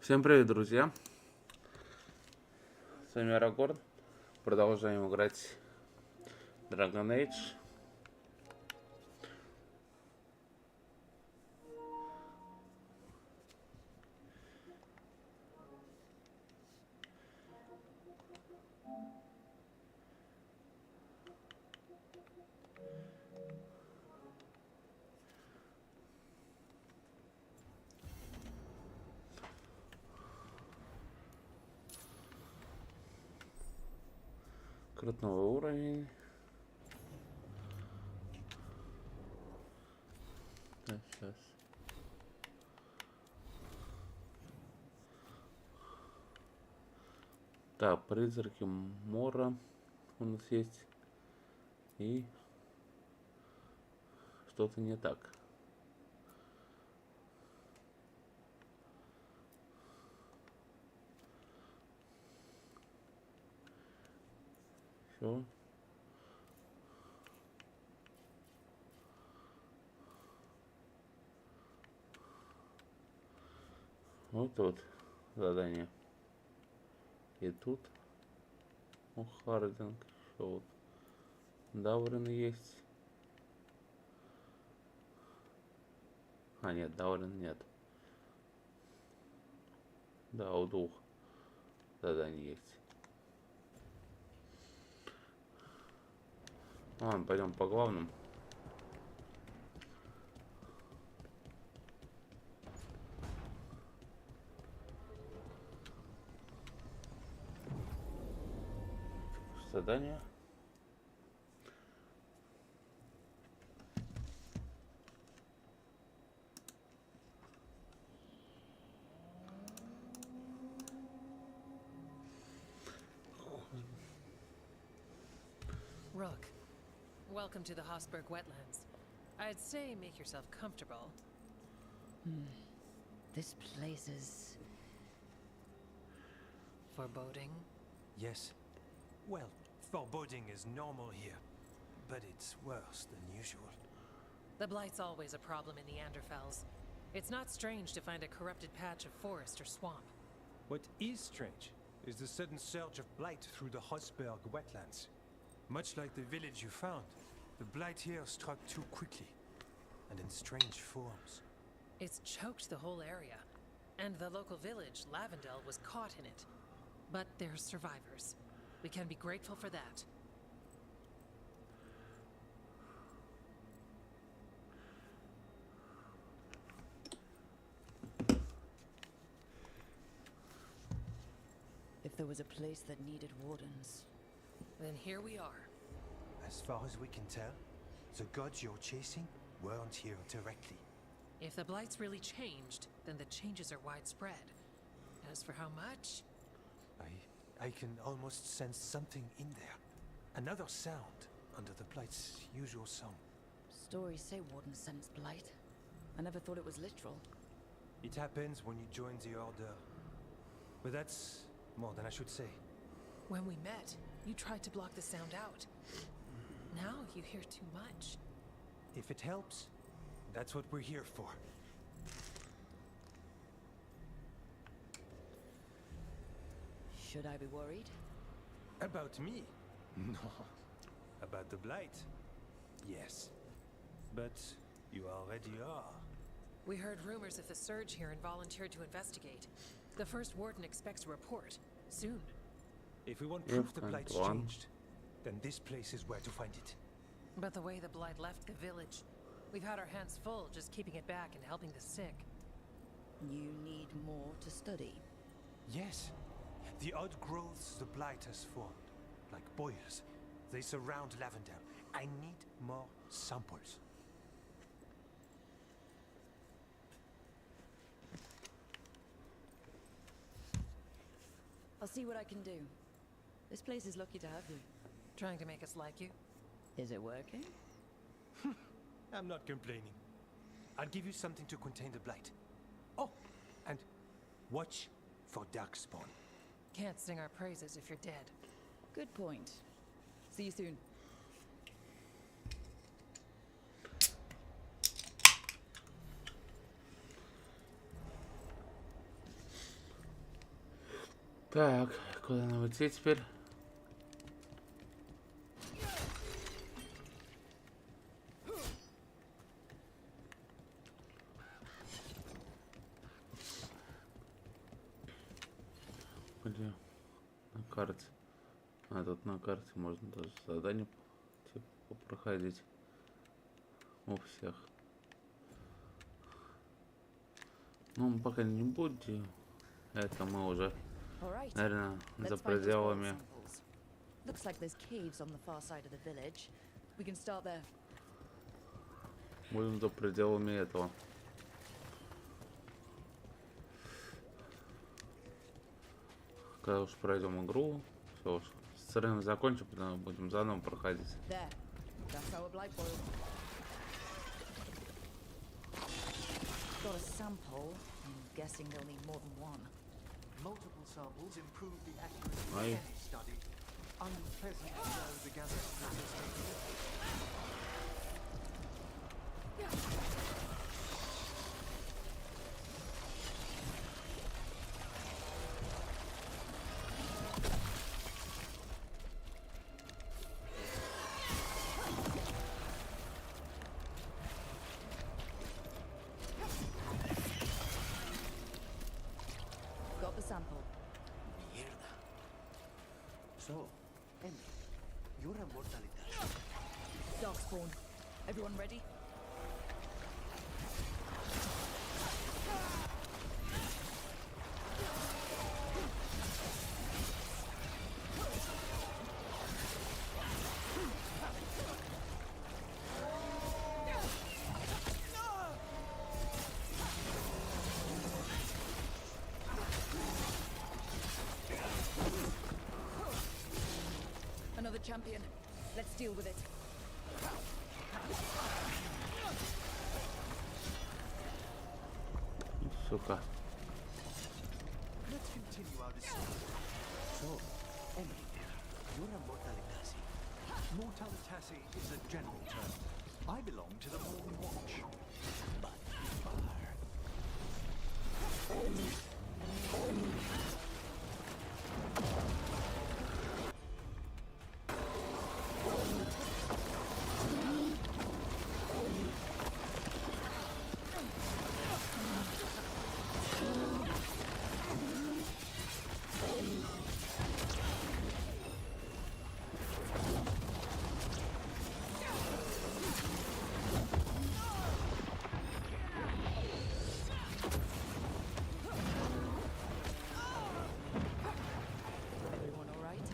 Всем привет, друзья! С вами Арагорн. Продолжаем играть драгон эйдж. Открыть новый уровень. Сейчас. Так, призраки Мора у нас есть. И что-то не так. Все. Вот задание. И тут Хардинг, еще вот Даурин есть. А, нет, Даурин нет. Да, у двух заданий есть. Ладно, пойдем по главным. Задание. Rook, welcome to the Hosberg wetlands. I'd say make yourself comfortable. This place is Foreboding? Yes. Well, foreboding is normal here, but it's worse than usual. The Blight's always a problem in Neanderthals. It's not strange to find a corrupted patch of forest or swamp. What is strange is the sudden surge of blight through the Hosberg wetlands. Much like the village you found, the blight here struck too quickly, and in strange forms. It's choked the whole area, and the local village, Lavendel, was caught in it. But they're survivors. We can be grateful for that. if there was a place that needed wardens. Then here we are. As far as we can tell, the gods you're chasing weren't here directly. If the Blight's really changed, then the changes are widespread. As for how much? I can almost sense something in there. Another sound under the blight's usual song. Stories say wardens sense blight. I never thought it was literal. It happens when you join the Order. But that's more than I should say. When we met, you tried to block the sound out. Now you hear too much. If it helps, that's what we're here for. Should I be worried? About me? No. About the blight? Yes. But you already are. We heard rumors of the surge here and volunteered to investigate. The first warden expects a report. Soon. If we want proof the blight's changed, then this place is where to find it. But the way the blight left the village, we've had our hands full just keeping it back and helping the sick. You need more to study. Yes. The odd growths the blight has formed, like boils, they surround Lavendel. I need more samples. I'll see what I can do. This place is lucky to have you. Trying to make us like you? Is it working? I'm not complaining. I'll give you something to contain the blight. Oh, and watch for darkspawn. Can't sing our praises if you're dead. Good point. See you soon. Так, куда нам идти теперь? Где? На карте. А тут на карте можно даже задание типа проходить у всех. Ну, мы пока не будем. Это мы уже, All right. наверное, за Let's find those gold пределами. samples. Looks like there's caves on the far side of the village. We can start there. Будем за пределами этого. Когда уж пройдем игру, все уж. Стрим закончим, потом будем заново проходить. There. That's our blight boil. Got a sample. I'm guessing they'll need more than one. Multiple samples improve the accuracy of Aye. any study. Unpleasant to know the gatherers mistaken. Got the sample. Mierda. So, Emily, you're a mortalidad. Darkspawn. Everyone ready? Another champion. Let's deal with it. Сука. Let's continue our discussion. So, Emily, you're a mortalitasi. Mortalitasi is a general term. I belong to the Morning Watch. But Everyone all right?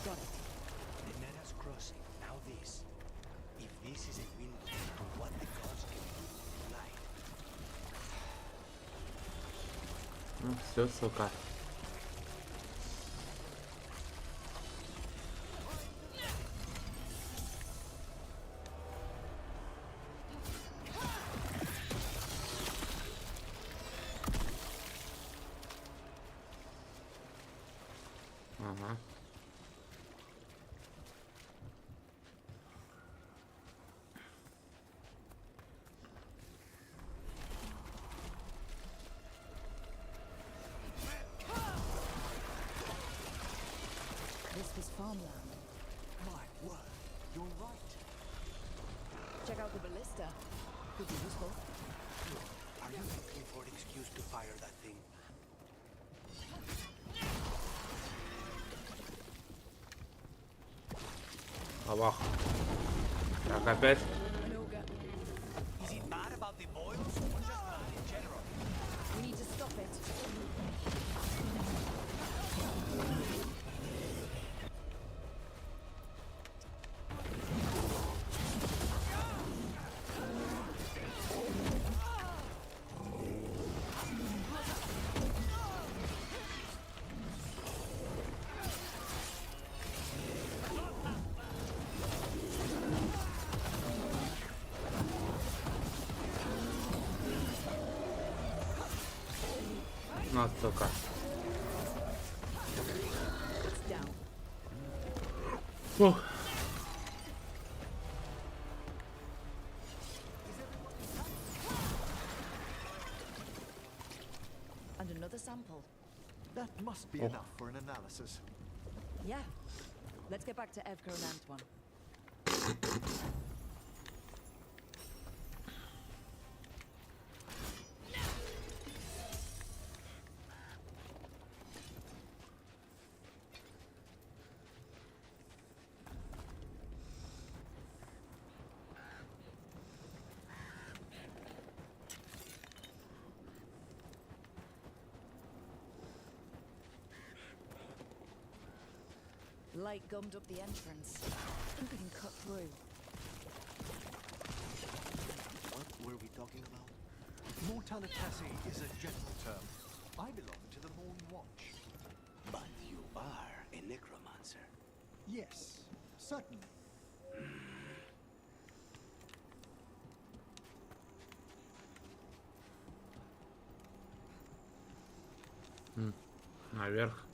Got it. the Menace Crossing, now this. If this is a window to what the gods can do, light. Ну все, сука. Ага. This was farmland. My word, you're right. Check out the ballista. Could be useful. Are you looking for an excuse to fire that thing? Бах. Так, опять. An ogre. Is it mad about the boils or just mad in general? We need to stop it. На, сука. It's down. Фух. And another sample. That must be enough for an analysis. Yeah. Let's get back to Evka and Antoine. Light gummed up the entrance. I think we can cut through. What were we talking about? Mortalitasi is a general term. I belong to the Morn Watch. But you are a necromancer. Yes, certainly. Наверх.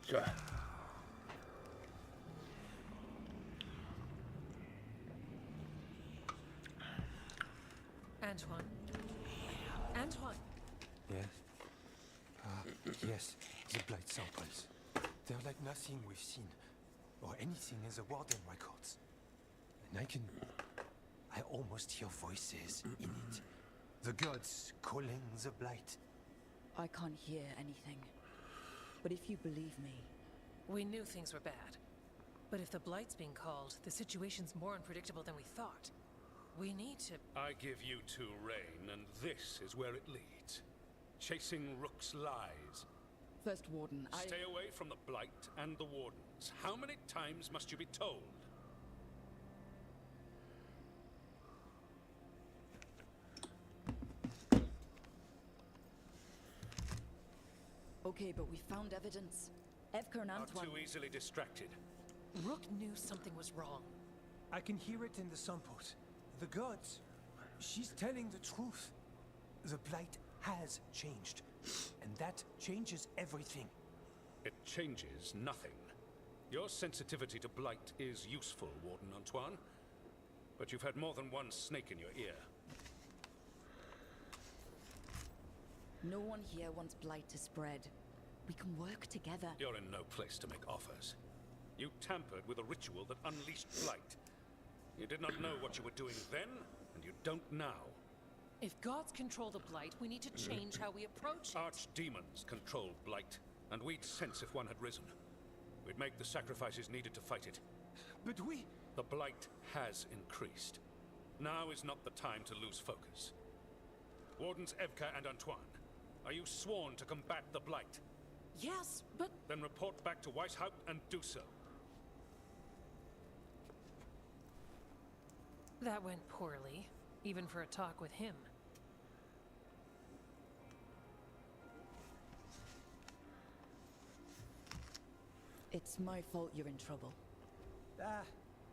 Все. Antoine. Antoine. Yes? Yes, the blight samples. They're like nothing we've seen, or anything in the Warden records. And I almost hear voices in it. The gods calling the blight. I can't hear anything. But if you believe me, We knew things were bad. But if the Blight's being called, the situation's more unpredictable than we thought. We need to... I give you two reign, and this is where it leads. Chasing Rook's lies. First Warden, Stay away from the Blight and the Wardens. How many times must you be told? Okay, but we found evidence. Evka and Not Antoine... too easily distracted. Rook knew something was wrong. I can hear it in the samples. The gods. She's telling the truth. The blight has changed. And that changes everything. It changes nothing. Your sensitivity to Blight is useful, Warden Antoine. But you've had more than one snake in your ear. No one here wants blight to spread. We can work together. You're in no place to make offers. You tampered with a ritual that unleashed Blight. You did not know what you were doing then, and you don't now. If gods control the Blight, we need to change how we approach it. Archdemons control Blight, and we'd sense if one had risen. We'd make the sacrifices needed to fight it. But we... The Blight has increased. Now is not the time to lose focus. Wardens Evka and Antoine, are you sworn to combat the Blight? Yes, but... Then report back to Weishaupt and do so. That went poorly, even for a talk with him. It's my fault you're in trouble.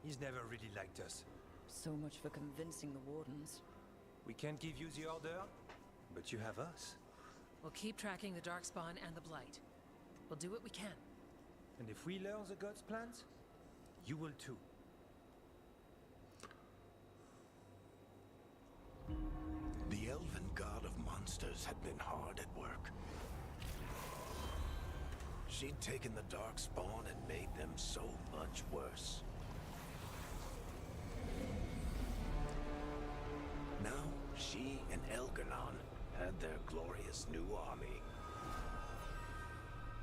He's never really liked us. So much for convincing the Wardens. We can't give you the order, but you have us. We'll keep tracking the Darkspawn and the Blight. We'll do what we can. And if we learn the gods' plans, you will too. The elven god of monsters had been hard at work. she'd taken the darkspawn and made them so much worse. Now, she and Elgarnon had their glorious new army.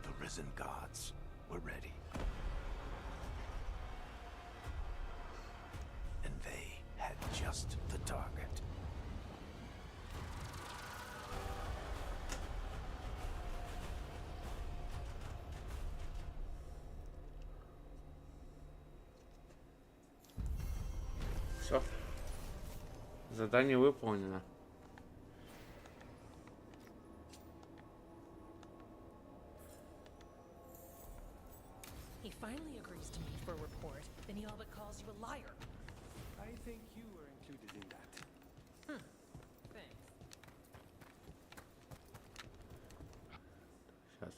The risen gods were ready. And they had just the target. Все. Задание выполнено. He finally agrees to meet for a report, then he all but calls you a liar. I think you were included in that. Thanks. Сейчас.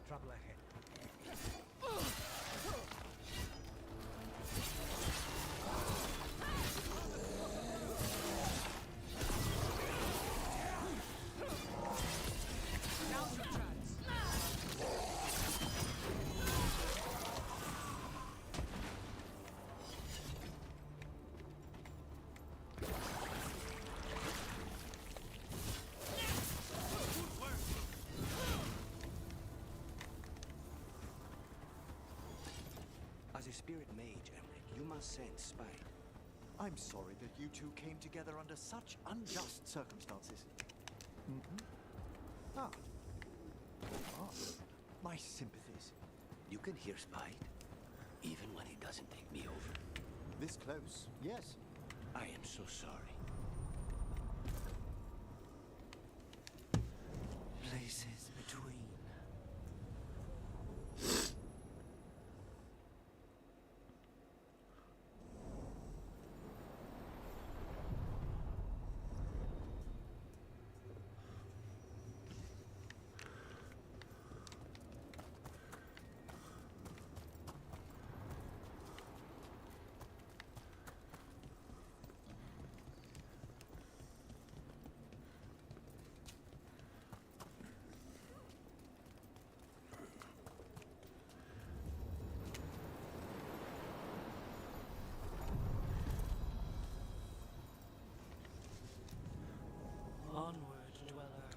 Trouble ahead. As a spirit mage, Emmerich, you must sense spite. I'm sorry that you two came together under such unjust circumstances. Ah. My sympathies. You can hear spite, even when he doesn't take me over. This close, yes. I am so sorry. Places between. Onward, dweller.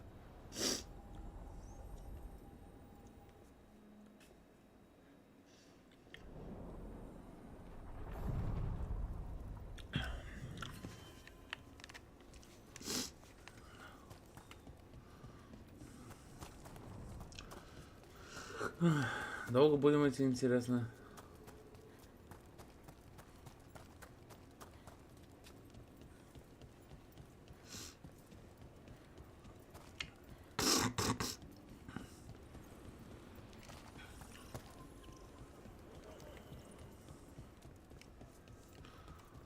Долго будем идти, интересно?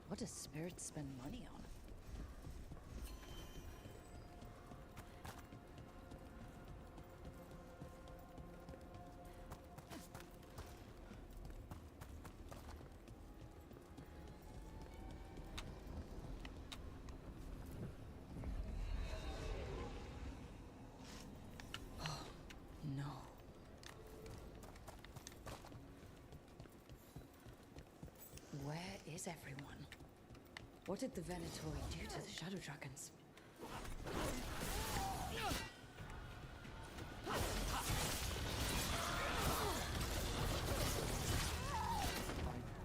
What does spirit spend money on? No. Where is everyone? What did the Venatori do to the shadow dragons? I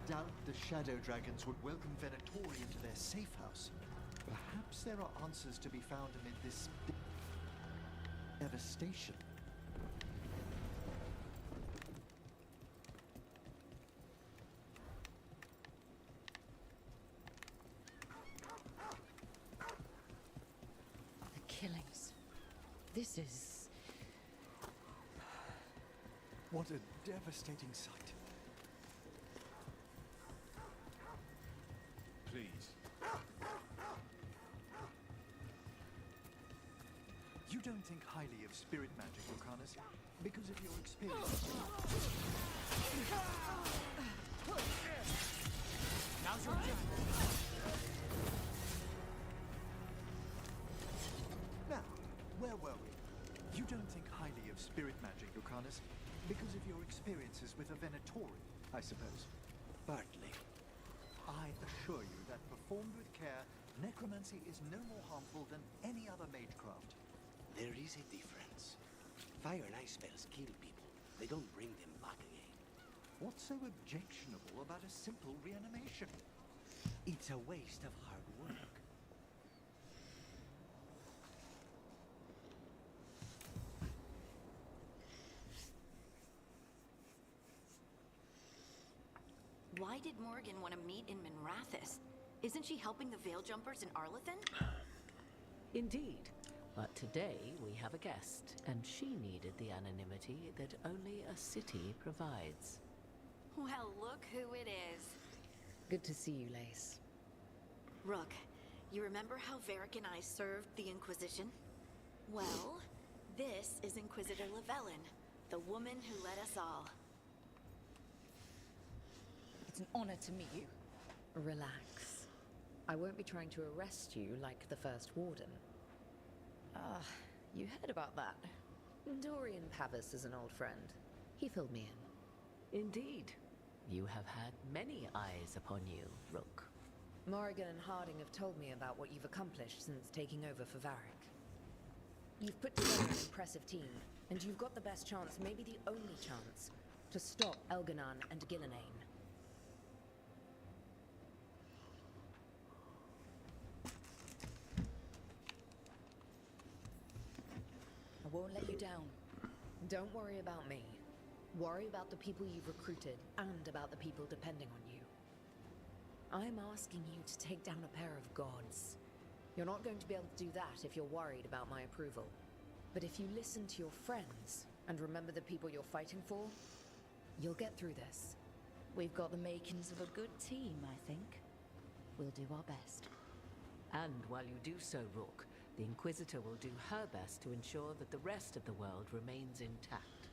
doubt the shadow dragons would welcome Venatori into their safe house. Perhaps there are answers to be found amid this devastation. The killings. This is... What a devastating sight. Please. You don't think highly of spirit magic, Lucanus, because of your experience. Now's your chance. Now, where were we? You don't think highly of spirit magic, Lucanus, because of your experiences with a Venatori, I suppose. Partly. I assure you that performed with care, necromancy is no more harmful than any other magecraft. There is a difference. Fire and ice spells kill people. They don't bring them back again. What's so objectionable about a simple reanimation? It's a waste of hard work. Why did Morgan want to meet in Minrathous? Isn't she helping the Veil Jumpers in Arlathan? Indeed. But today we have a guest, and she needed the anonymity that only a city provides. Well, look who it is. Good to see you, Lace. Rook, you remember how Varric and I served the Inquisition? Well, this is Inquisitor Llewellyn, the woman who led us all. It's an honor to meet you. Relax. I won't be trying to arrest you like the first warden. You heard about that. Dorian Pavis is an old friend. He filled me in. Indeed. You have had many eyes upon you, Rook. Morrigan and Harding have told me about what you've accomplished since taking over for Varric. You've put together an impressive team, and you've got the best chance, maybe the only chance, to stop Elganon and Gillenane. I won't let you down. Don't worry about me. Worry about the people you've recruited, and about the people depending on you. I'm asking you to take down a pair of gods. You're not going to be able to do that if you're worried about my approval. But if you listen to your friends, and remember the people you're fighting for, you'll get through this. We've got the makings of a good team, I think. We'll do our best. And while you do so, Rook, the Inquisitor will do her best to ensure that the rest of the world remains intact.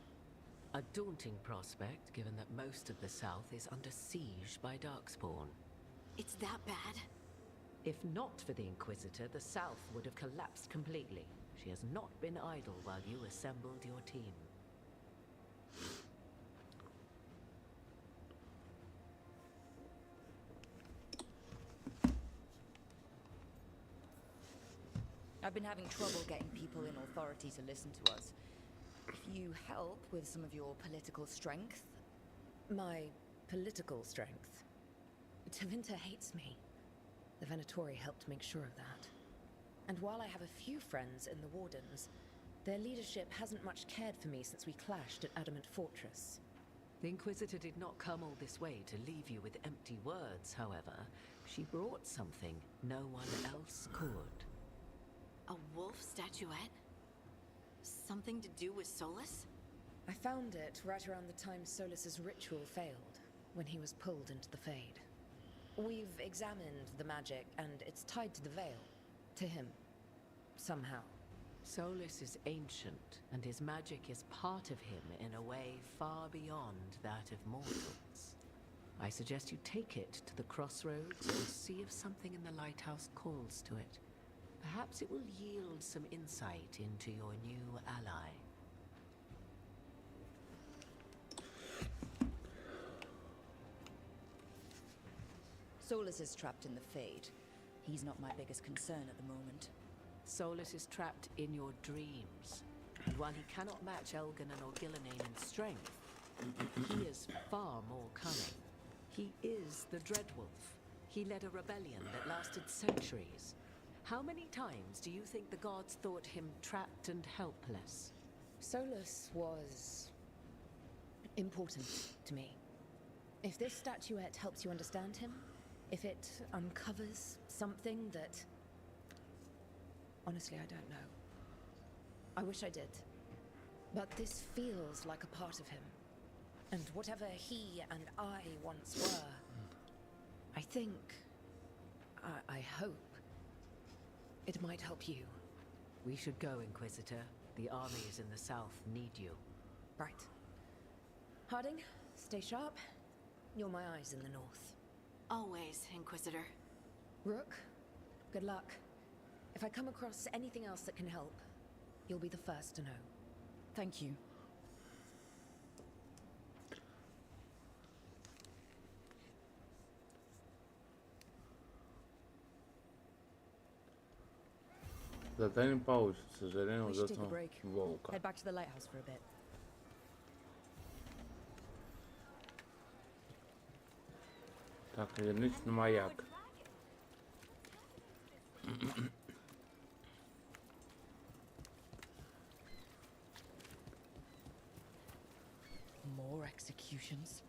A daunting prospect, given that most of the South is under siege by Darkspawn. It's that bad? If not for the Inquisitor, the South would have collapsed completely. She has not been idle while you assembled your team. I've been having trouble getting people in authority to listen to us. If you help with some of your political strength... My political strength? Tevinter hates me. The Venatori helped make sure of that. And while I have a few friends in the Wardens, their leadership hasn't much cared for me since we clashed at Adamant Fortress. The Inquisitor did not come all this way to leave you with empty words, however. She brought something no one else could. A wolf statuette? Something to do with Solus? I found it right around the time Solus's ritual failed, when he was pulled into the Fade. We've examined the magic, and it's tied to the Veil. To him. Somehow. Solus is ancient, and his magic is part of him in a way far beyond that of mortals. I suggest you take it to the crossroads and see if something in the lighthouse calls to it. Perhaps it will yield some insight into your new ally. Solus is trapped in the Fade. He's not my biggest concern at the moment. Solus is trapped in your dreams. And while he cannot match Elgin and Orgillanane in strength, he is far more cunning. He is the Dreadwolf. He led a rebellion that lasted centuries. How many times do you think the gods thought him trapped and helpless? Solus was important to me. If this statuette helps you understand him, if it uncovers something that... Honestly, I don't know. I wish I did. But this feels like a part of him. And whatever he and I once were, I think, I hope, it might help you. We should go, Inquisitor. The armies in the south need you. Right. Harding, stay sharp. You're my eyes in the north. Always, Inquisitor. Rook, good luck. If I come across anything else that can help, you'll be the first to know. Thank you. Задание получится, к сожалению, We вот should take a этого break. волка. Head back to the lighthouse for a bit. Так, вернись на маяк. More executions.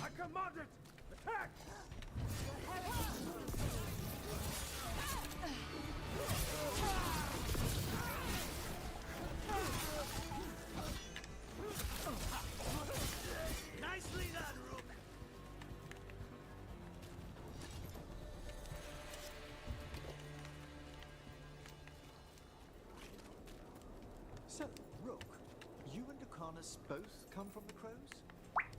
I command it! Attack! Nicely done, Rook. So, Rook, you and Acarnus both come from the Crows?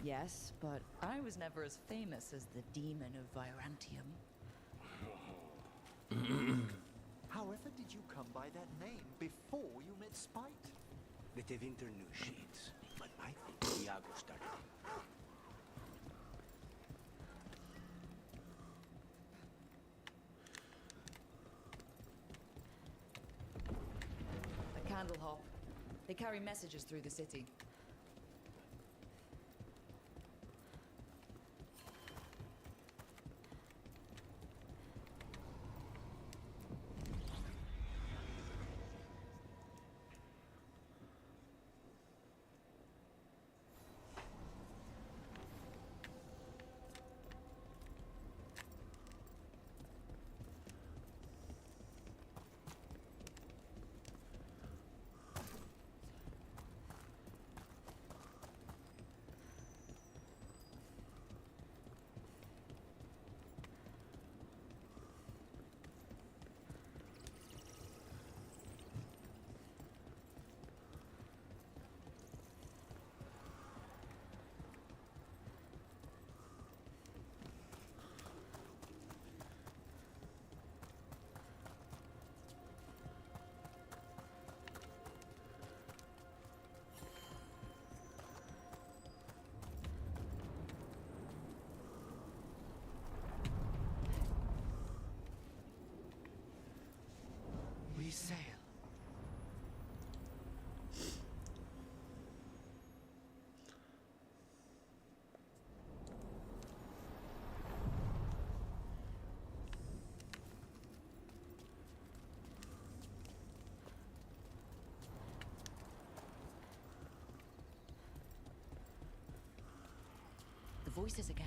Yes, but I was never as famous as the demon of Virantium. However did you come by that name before you met Spite? The Tevinter knew sheets, but I think Iago started it. A candle hop. They carry messages through the city. We sail. The voices again.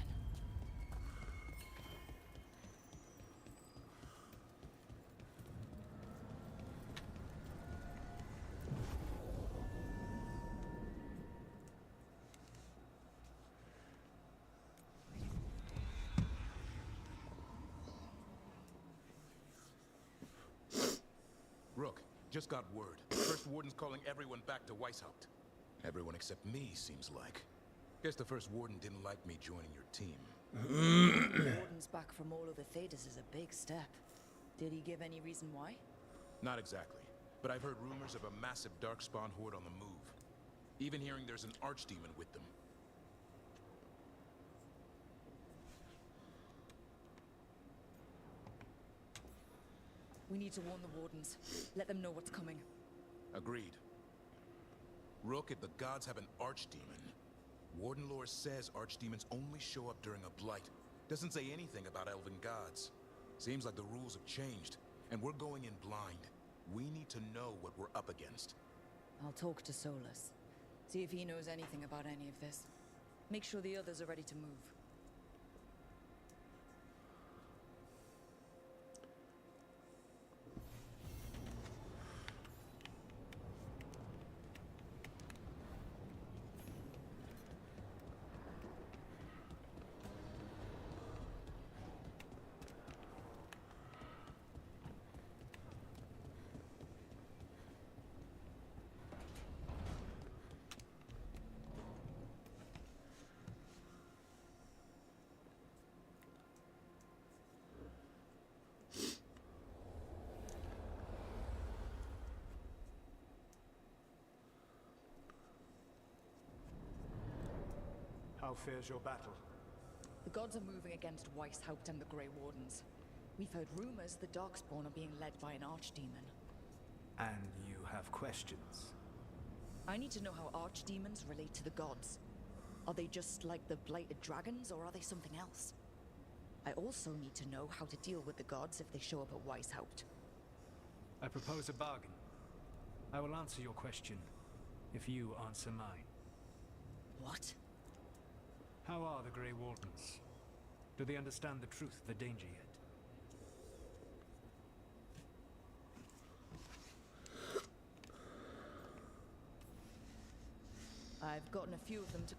Rook, just got word. First Warden's calling everyone back to Weishaupt. Everyone except me, seems like. Guess the First Warden didn't like me joining your team. Warden's back from all of the Thedas is a big step. Did he give any reason why? Not exactly, but I've heard rumors of a massive Darkspawn horde on the move. even hearing there's an archdemon with them. We need to warn the Wardens. Let them know what's coming. Agreed. Rook, if the gods have an archdemon, Warden lore says archdemons only show up during a blight. Doesn't say anything about elven gods. Seems like the rules have changed, and we're going in blind. We need to know what we're up against. I'll talk to Solus. See if he knows anything about any of this. Make sure the others are ready to move. How fares your battle? The gods are moving against Weishaupt and the Grey Wardens. We've heard rumors the Darkspawn are being led by an archdemon. And you have questions? I need to know how archdemons relate to the gods. Are they just like the blighted dragons, or are they something else? I also need to know how to deal with the gods if they show up at Weishaupt. I propose a bargain. I will answer your question if you answer mine. What? How are the Grey Wardens? Do they understand the truth of the danger yet? I've gotten a few of them to...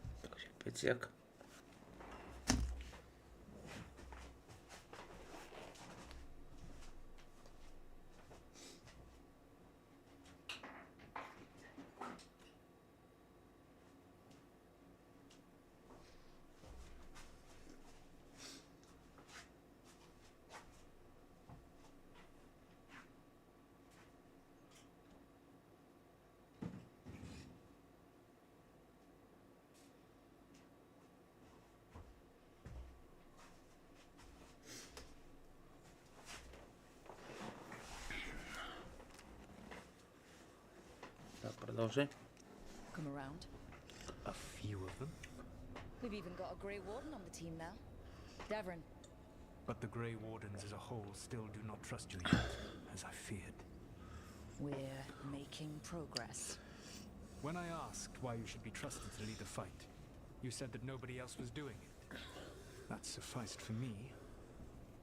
Пятек. Продолжай. come around. A few of them? We've even got a Grey Warden on the team now. Davrin. But the Grey Wardens as a whole still do not trust you yet, as I feared. We're making progress. When I asked why you should be trusted to lead the fight, you said that nobody else was doing it. That sufficed for me,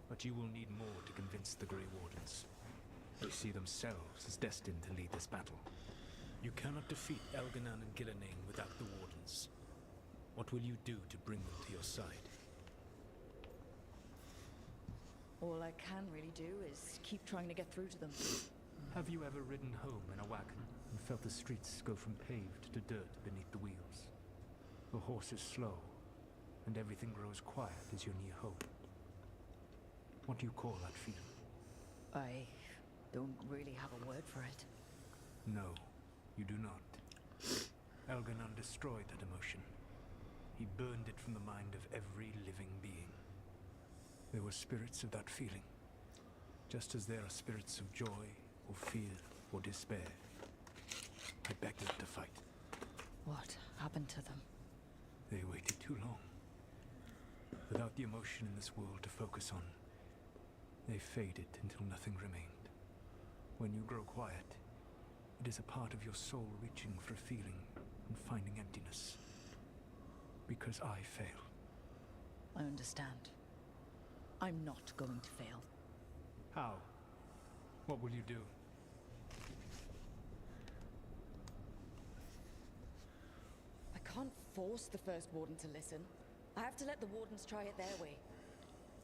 but you will need more to convince the Grey Wardens. They see themselves as destined to lead this battle. You cannot defeat Elganan and Gillenane without the Wardens. What will you do to bring them to your side? All I can really do is keep trying to get through to them. Have you ever ridden home in a wagon and felt the streets go from paved to dirt beneath the wheels? The horse is slow, and everything grows quiet as you near home. What do you call that feeling? I don't really have a word for it. No, you do not. Elganan destroyed that emotion. He burned it from the mind of every living being. There were spirits of that feeling, just as there are spirits of joy, or fear, or despair. I begged them to fight. What happened to them? They waited too long. Without the emotion in this world to focus on, they faded until nothing remained. When you grow quiet, it is a part of your soul reaching for a feeling and finding emptiness. Because I fail. I understand. I'm not going to fail. How? What will you do? I can't force the First Warden to listen. I have to let the Wardens try it their way.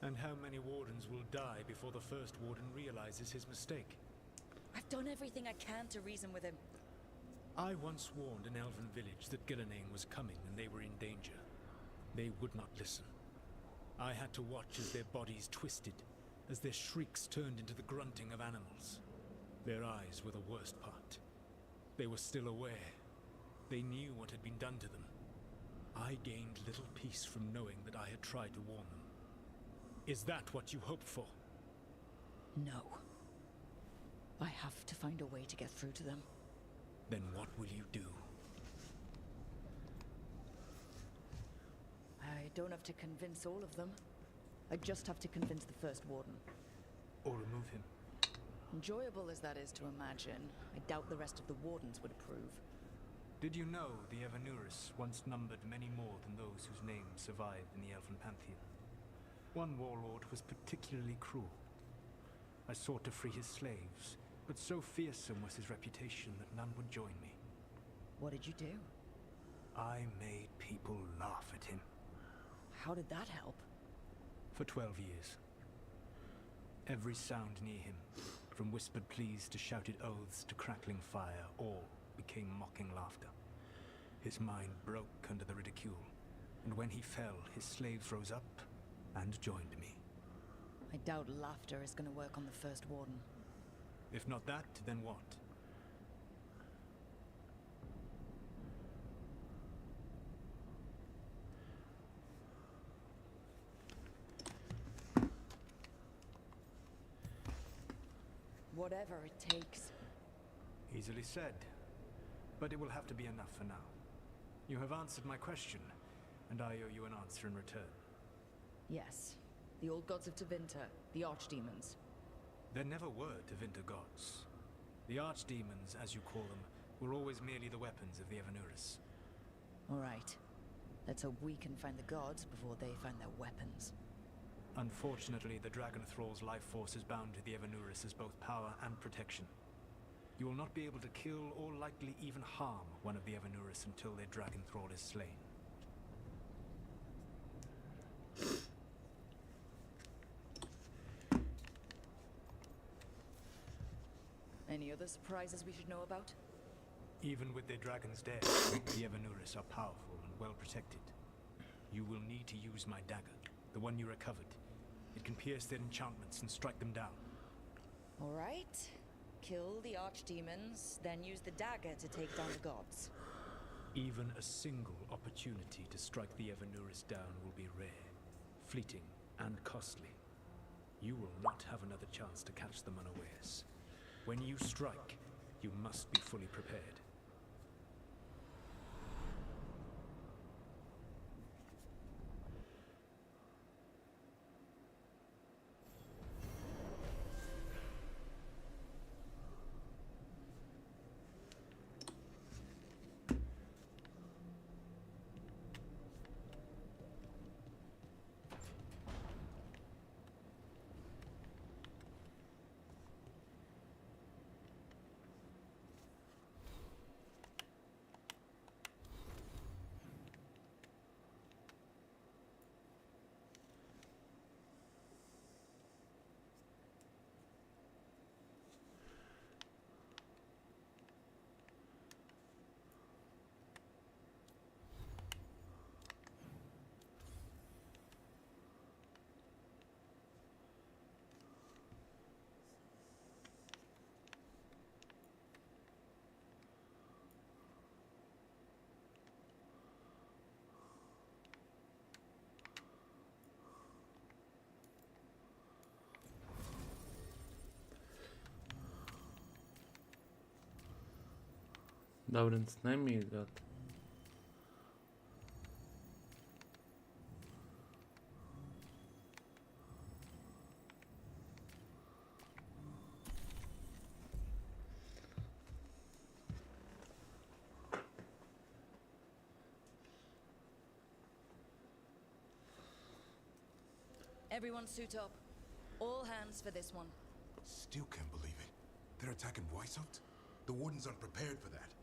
And how many Wardens will die before the First Warden realizes his mistake? I've done everything I can to reason with him. I once warned an elven village that Gillenane was coming and they were in danger. They would not listen. I had to watch as their bodies twisted, as their shrieks turned into the grunting of animals. Their eyes were the worst part. They were still aware, They knew what had been done to them. I gained little peace from knowing that I had tried to warn them. Is that what you hoped for? No. I have to find a way to get through to them. Then what will you do? I don't have to convince all of them. I just have to convince the First Warden. Or remove him? Enjoyable as that is to imagine, I doubt the rest of the Wardens would approve. Did you know the Evanurus once numbered many more than those whose names survived in the Elven Pantheon? One warlord was particularly cruel. I sought to free his slaves, but so fearsome was his reputation that none would join me. What did you do? I made people laugh at him. How did that help? For 12 years. Every sound near him, from whispered pleas to shouted oaths to crackling fire, all became mocking laughter. His mind broke under the ridicule, and when he fell, his slaves rose up and joined me. I doubt laughter is going to work on the First Warden. If not that, then what? Whatever it takes. Easily said, but it will have to be enough for now. You have answered my question, and I owe you an answer in return. Yes. The old gods of Tevinter, the archdemons. There never were Tevinter gods. The archdemons, as you call them, were always merely the weapons of the Evanurus. All right. Let's hope we can find the gods before they find their weapons. Unfortunately, the Dragon Thrall's life force is bound to the Evanurus as both power and protection. You will not be able to kill or likely even harm one of the Evanurus until their Dragon Thrall is slain. Any other surprises we should know about? Even with their dragons dead, the Evanurus are powerful and well protected. You will need to use my dagger, the one you recovered. It can pierce their enchantments and strike them down. All right. Kill the archdemons, then use the dagger to take down the gods. Even a single opportunity to strike the Evanurus down will be rare, fleeting, and costly. You will not have another chance to catch them unawares. When you strike, you must be fully prepared. Да, блин, с нами идет. Everyone suit up. All hands for this one. Still can't believe it. They're attacking Weishaupt? The Warden's unprepared for that.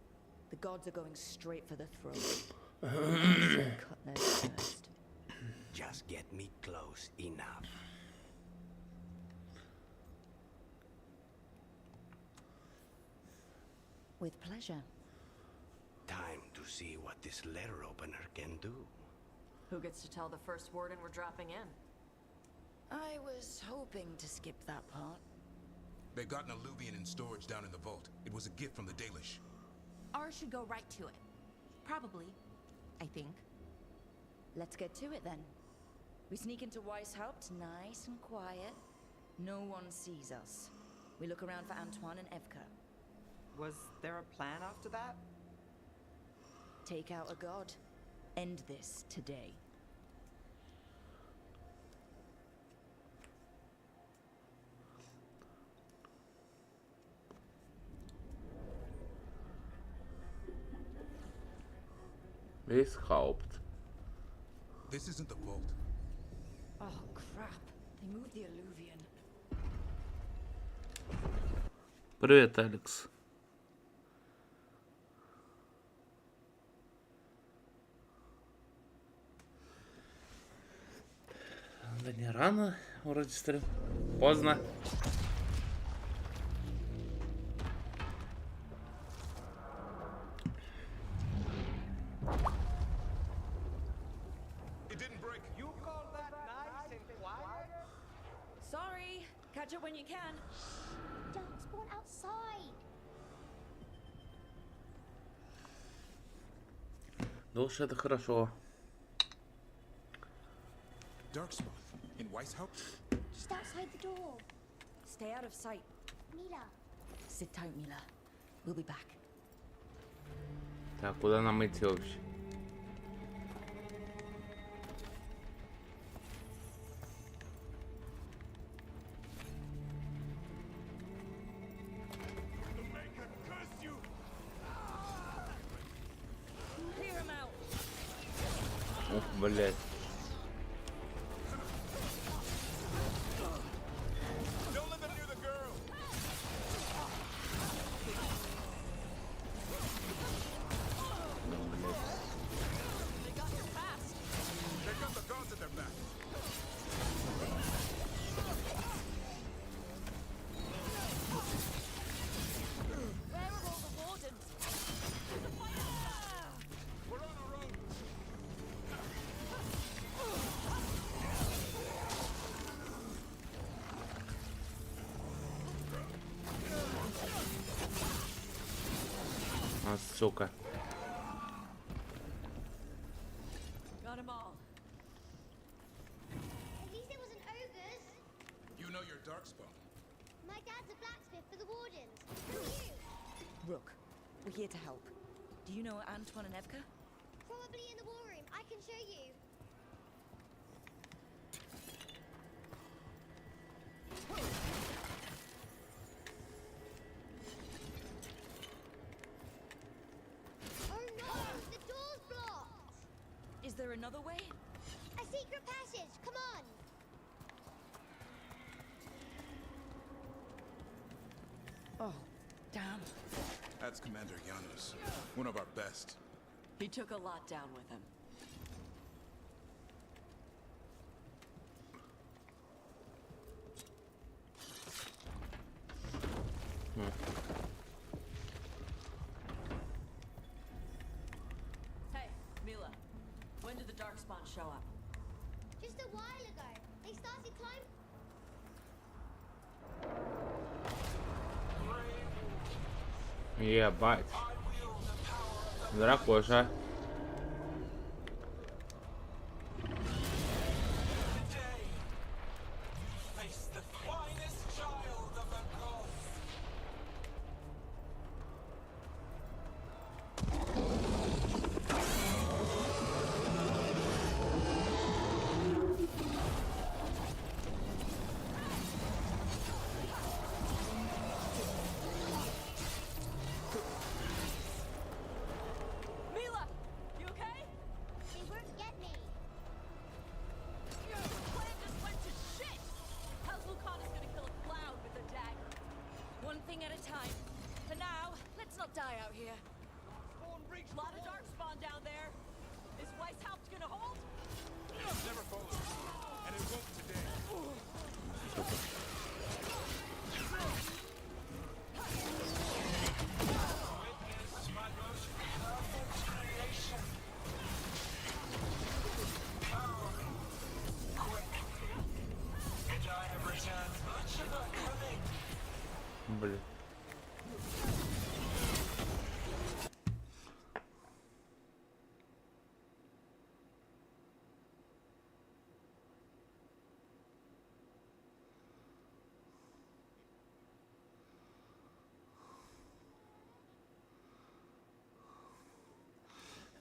The gods are going straight for the throat. Cut theirs first. Just get me close enough. With pleasure. Time to see what this letter opener can do. Who gets to tell the First Warden we're dropping in? I was hoping to skip that part. They've gotten a Luvian in storage down in the vault. It was a gift from the Dalish. Ours should go right to it. Probably. I think. Let's get to it then. We sneak into Weishaupt, nice and quiet. No one sees us. We look around for Antoine and Evka. Was there a plan after that? Take out a god. End this today. Weishaupt. This isn't the vault. Oh, crap. They moved the alluvion. Привет, Алекс. Да не рано, вроде стрим. Поздно. It didn't break. You call that nice and quiet? Sorry. Catch it when you can. Don't spawn outside. Да уж это хорошо. Darkspawn in Weishaupt? Just outside the door. Stay out of sight. Mila. Sit tight, Mila. We'll be back. Так, куда нам идти вообще? Clear him out. Ух, блядь. Don't let them near the girl. They got here fast. They got the gods at their back. Where are all the wardens? We're on our own. А, сука. Got them all. At least it wasn't ogres. You know your Darkspawn. My dad's a blacksmith for the wardens. Who are you? Rook, we're here to help. Do you know Antoine and Evka? Probably in the war room. I can show you. Oh no! The door's blocked! Is there another way? A secret passage! Come on! Oh, damn. That's Commander Janos, one of our best. He took a lot down with him. Hey, Mila. When did the Darkspawn show up? Just a while ago, they started climbing. Ебать. Дракоша. Mila!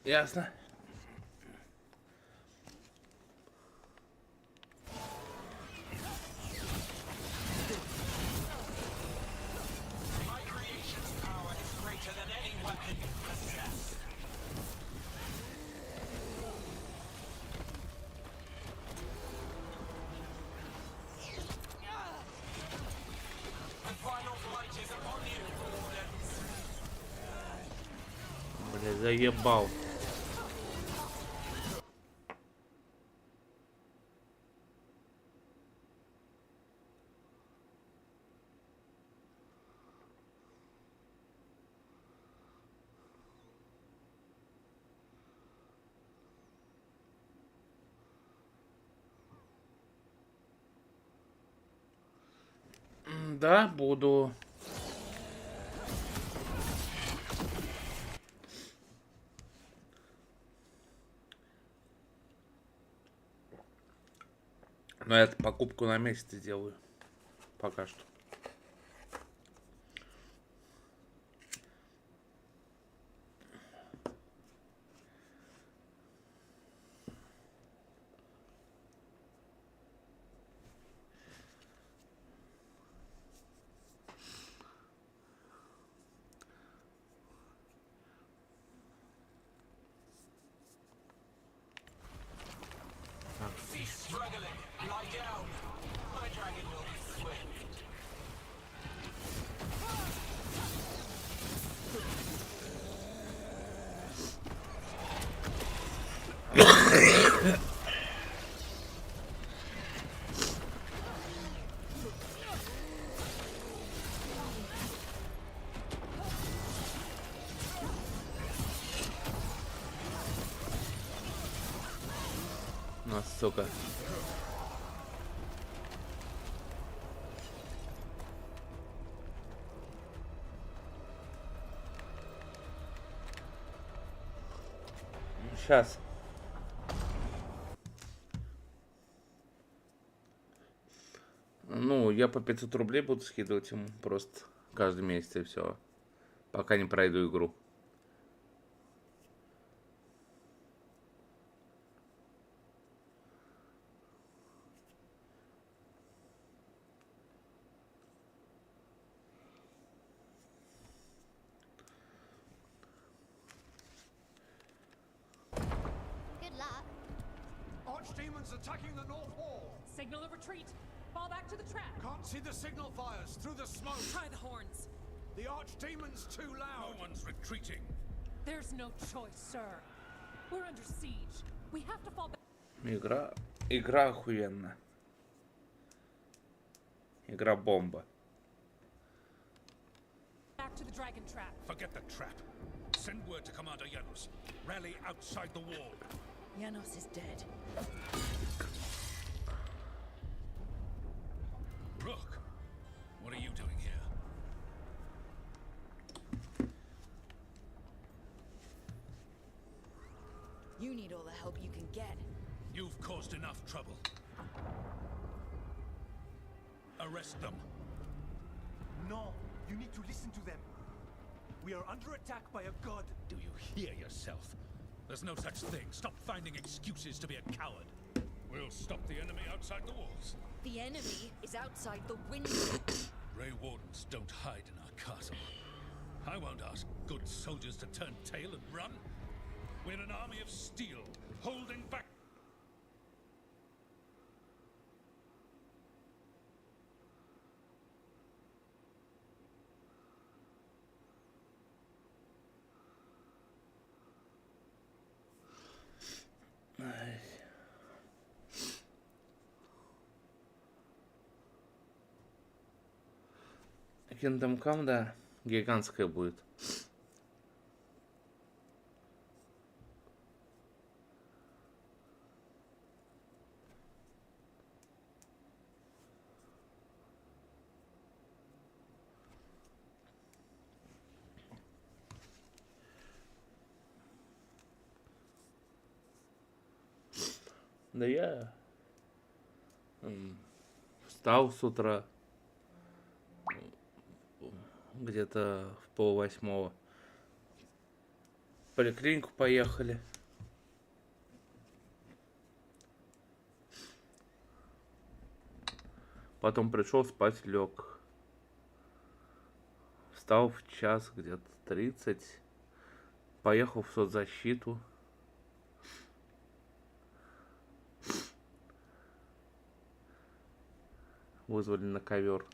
Ясно. Бля, заебал. Да, буду. Но я покупку на месяц сделаю. Пока что. Ну, сука. Сейчас. Ну, я по 500 рублей буду скидывать ему просто каждый месяц и все. Пока не пройду игру. Archdemons attacking the north wall. Signal of retreat. Fall back to the trap. Can't see the signal fires through the smoke. Try the horns. The Archdemons too loud. No one's retreating. There's no choice, sir. We're under siege. We have to fall back. Игра охуенная. Игра бомба. Back to the dragon trap. Forget the trap. Send word to Commander Janos. Rally outside the wall. Janos is dead. Rook, what are you doing here? You need all the help you can get. You've caused enough trouble. Arrest them. No, you need to listen to them. We are under attack by a god. Do you hear yourself? There's no such thing. Stop finding excuses to be a coward. We'll stop the enemy outside the walls. The enemy is outside the window. Grey Wardens don't hide in our castle. I won't ask good soldiers to turn tail and run. We're an army of steel, holding back. Kingdom Come, да, гигантская будет. Да я встал с утра где-то в 7:30. В поликлинику поехали. Потом пришел спать, лег. Встал в час где-то 30. Поехал в соцзащиту. Вызвали на ковер.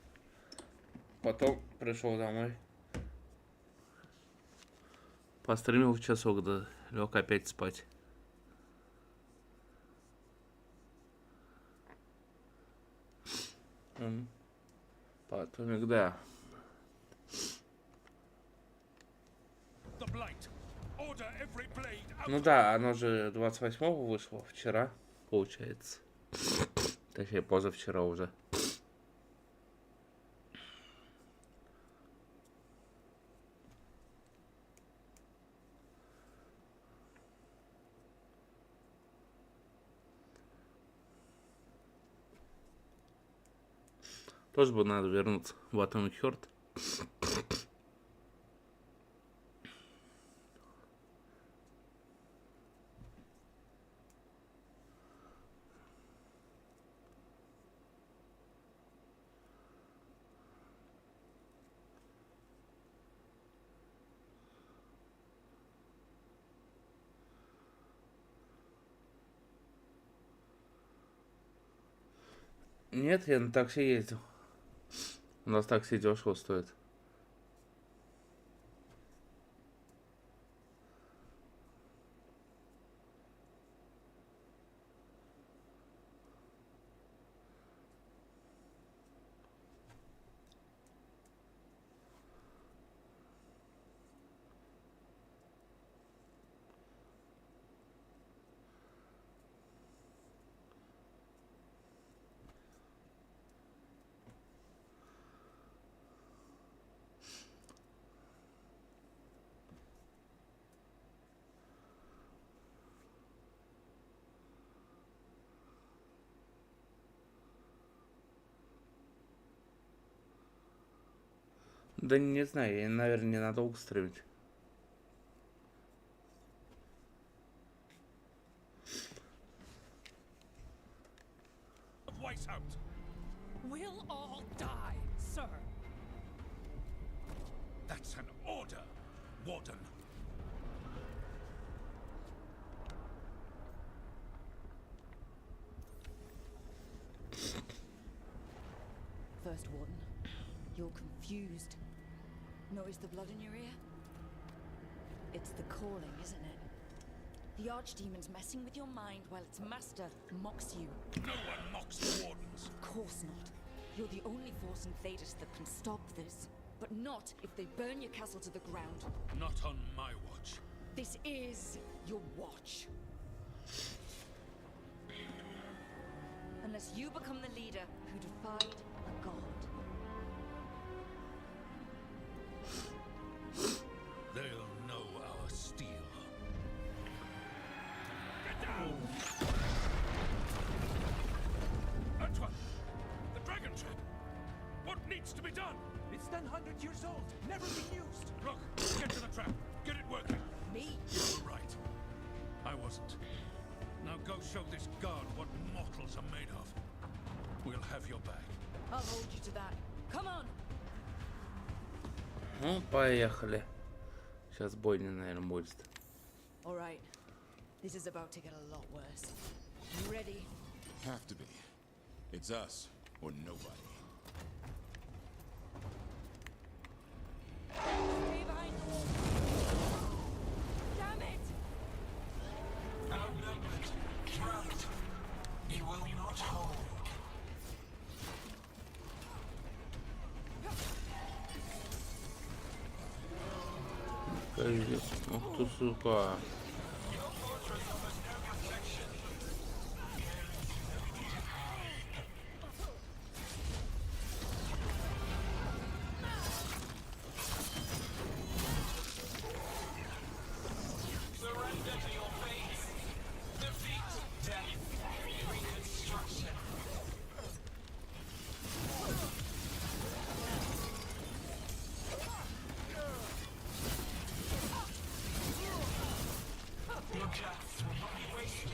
Потом пришел домой. Постримил в часок, да лег опять спать. Потом, да. Ну да, оно же 28-го вышло, вчера, получается. Точнее, позавчера уже. Тоже бы надо вернуться в Atomic Heart. Нет, я на такси ездил. У нас такси дешево стоит. Да не знаю, я, наверное, ненадолго стримить. We'll all die, sir. That's an order, Warden. First Warden, you're confused. Notice the blood in your ear? It's the calling, isn't it? The Archdemon's messing with your mind while its master mocks you. No one mocks the Wardens. Of course not. You're the only force in Thedas that can stop this. But not if they burn your castle to the ground. Not on my watch. This is your watch. Unless you become the leader who defied a god. They'll know our steel. Get down! Antoine! The dragon trap! What needs to be done? It's 100 years old, never been used. Look, get to the trap. Get it working. Me? You were right. I wasn't. Now go show this guard what mortals are made of. We'll have your back. I'll hold you to that. Come on! Ну, поехали. Сейчас бойня, наверное, будет. All right. This is about to get a lot worse. You ready? Have to be. It's us or nobody. Stay behind the wall. Damn it! Outnumbered, trapped. You will not hold. Ох ты, сука. Surrender to your fate. Defeat, death, reconstruction. deaths will not be wasted.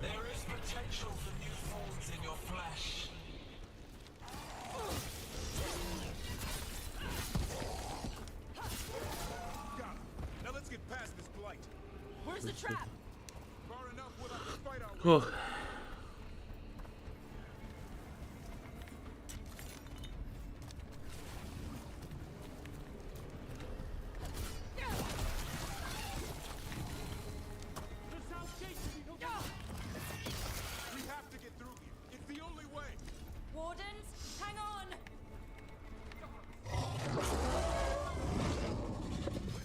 There is potential for new forms in your flesh. Got it. Now let's get past this blight. Where's the trap? Far enough without the fight out. Ох. We have to get through here. It's the only way. Wardens, hang on!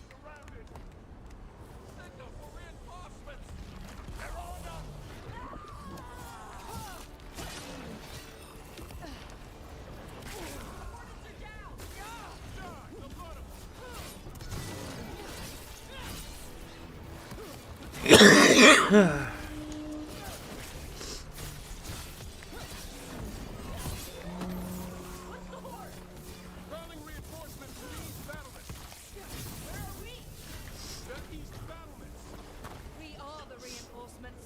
Surrounded. Signal for reinforcements. They're on us. Wardens are down! Die, the blood of calling reinforcements to the east battlements. Where are we? The east battlements. We are the reinforcements.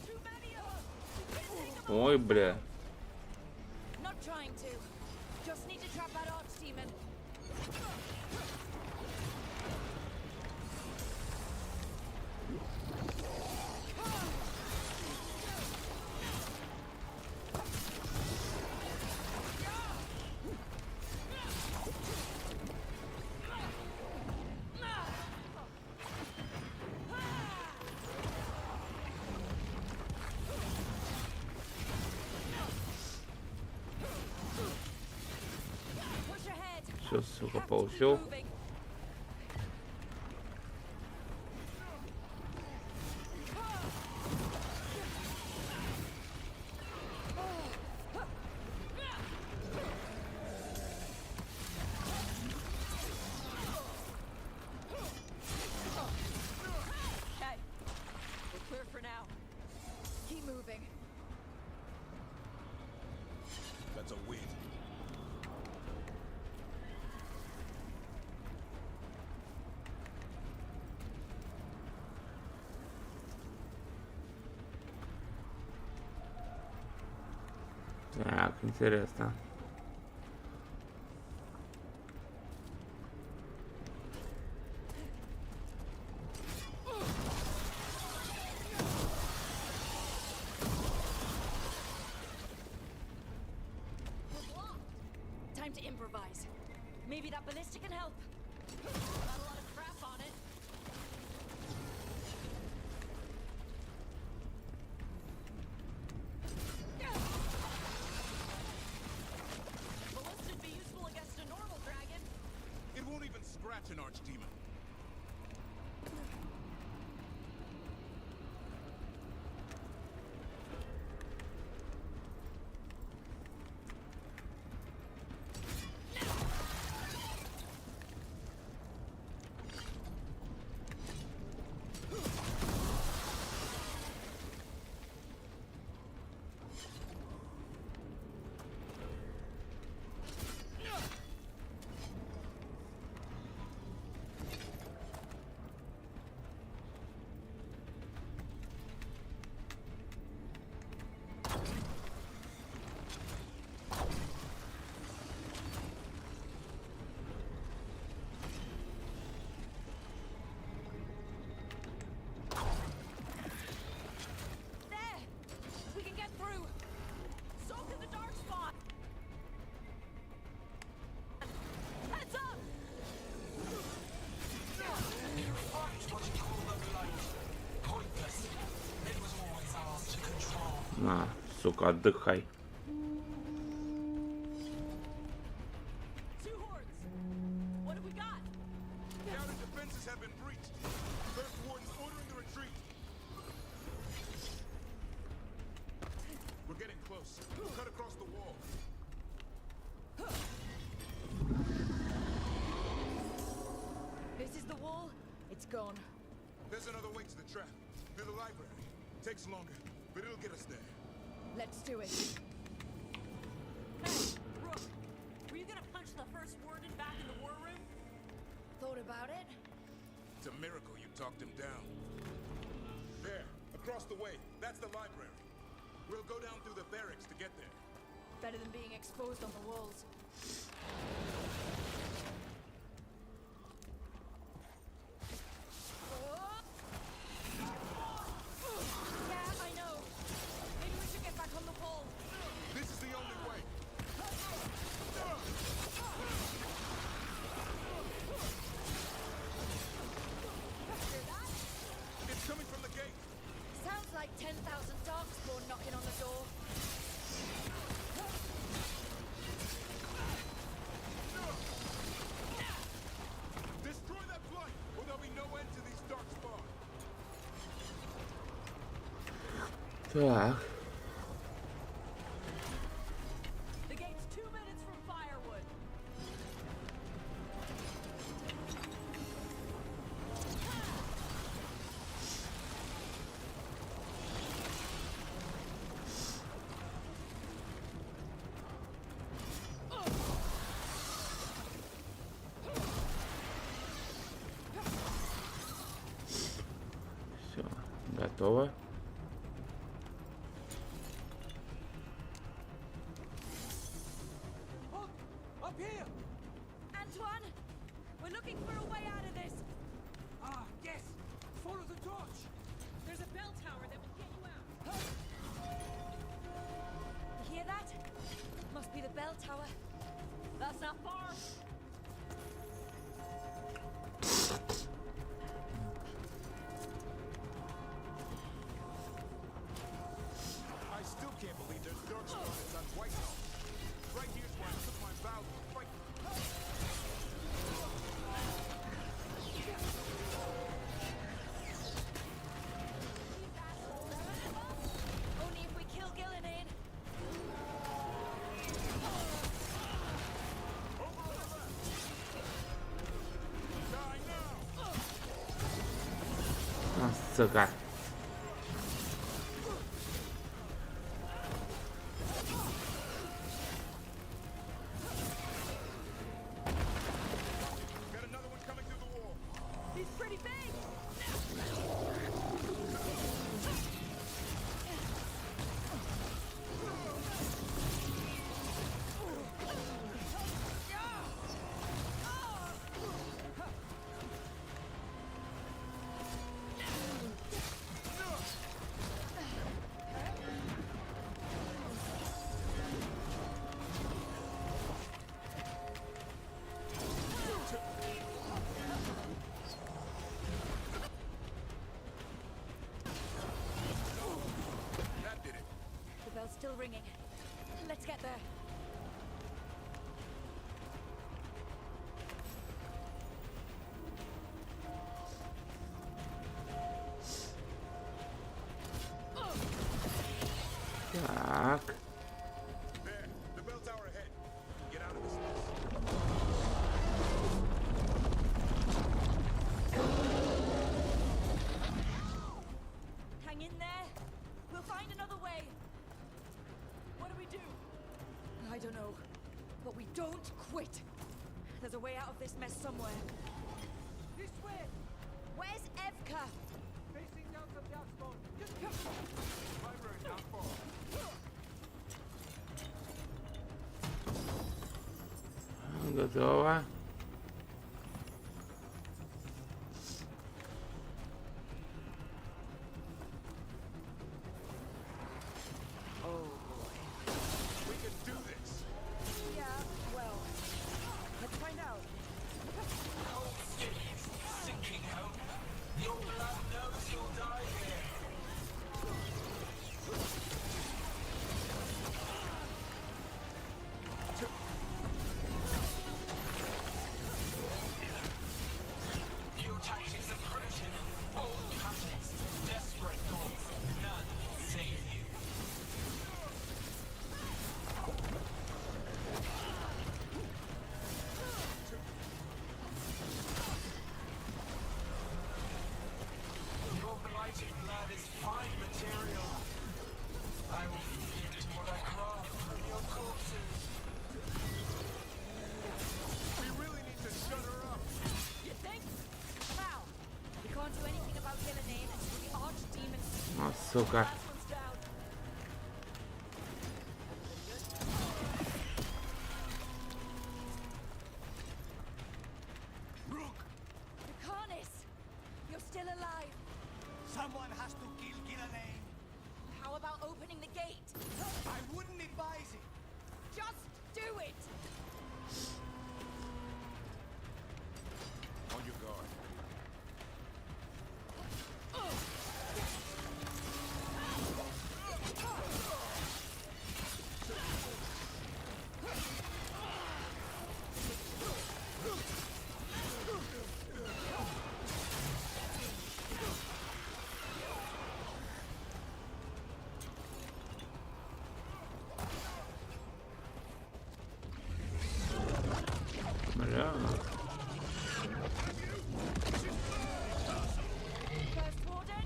Too many of us. Ой, бля. Not trying to. Just need to trap that archdemon. Push ahead. Все, сука, Have to keep получил. moving. Okay, we're clear for now. Keep moving. That's a win. Так, интересно. We're blocked. Time to improvise. Maybe that ballista can help. Got a lot of crap on it. Ballista'd be useful against a normal dragon. It won't even scratch an archdemon. There! We can get through. Soak in the dark spot. Heads up! You fight what you call the blight. Pointless. It was always ours to control. На, сука, отдыхай. Two hordes. What have we got? The outer defenses have been breached. First warden's ordering the retreat. We're getting close. Cut across the wall. This is the wall. It's gone. There's another way to the trap. Through the library. Takes longer, but it'll get us there. Let Let's do it. Hey, Rook, were you gonna punch the first warden back in the war room? Thought about it? It's a miracle you talked him down. There, across the way. That's the library. We'll go down through the barracks to get there. Better than being exposed on the walls. Yeah, I know. Maybe we should get back on the wall. This is the only way. Hear that? It's coming from the gate. Sounds like 10,000 darkspawn knocking on the door. Destroy that blight, or there'll be no end to these dark spawn. Так. The gate's 2 minutes from firewood. Все, готово. Up here! Antoine, we're looking for a way out of this. Ah, yes! Follow the torch! There's a bell tower that will get you out. You hear that? Must be the bell tower. That's not far. I still can't believe there's dark spawn on Whitehall. Right here's where I took my vow to fight. Only if we kill Gillenade. А, сука. Got another one coming through the wall. He's pretty big. That did it. The bell's still ringing. Let's get there. Так. There, the bell tower ahead. Get out of this mess. Hang in there. We'll find another way. What do we do? I don't know. But we don't quit. There's a way out of this mess somewhere. This way! Where's Evka? Facing down some darkspawn. Just come! Library not far. Готово. We can do this. Yeah, well, let's find out. Sinking hope. Your blood knows you'll die here. Сука. You're still alive. Someone has to kill Gillenane. How about opening the gate? I wouldn't advise it. Just do it. On your guard. Бля. First warden.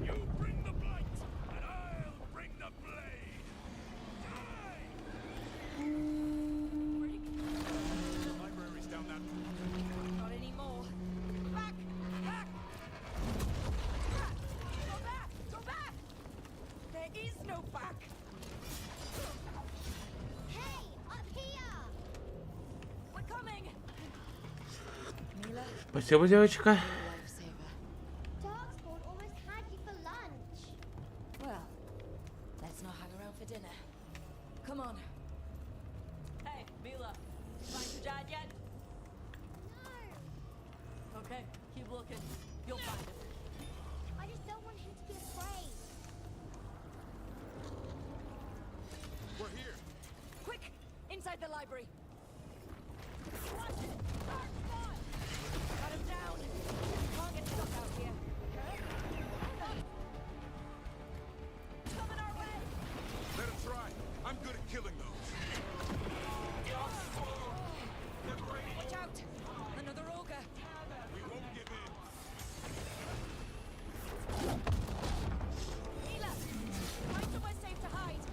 You bring the blight, and I'll bring the blade. The library's down that. Not anymore. Back! Back! Go back! Go back! There is no back! Hey, up here! We're coming! Mila, Спасибо, девочка. lifesaver. Darkspawn almost had you for lunch. Well, let's not hang around for dinner. Come on. Hey, Mila. Find your dad yet? No, Okay, keep looking. You'll find him. I just don't want him to be afraid. We're here. Quick! Inside the library. Watch it! Darkspawn! Cut him down. Can't get stuck out here. Coming our way! Let him try. I'm good at killing those. Watch out! Another ogre! We won't give in. Mila! Find somewhere safe to hide!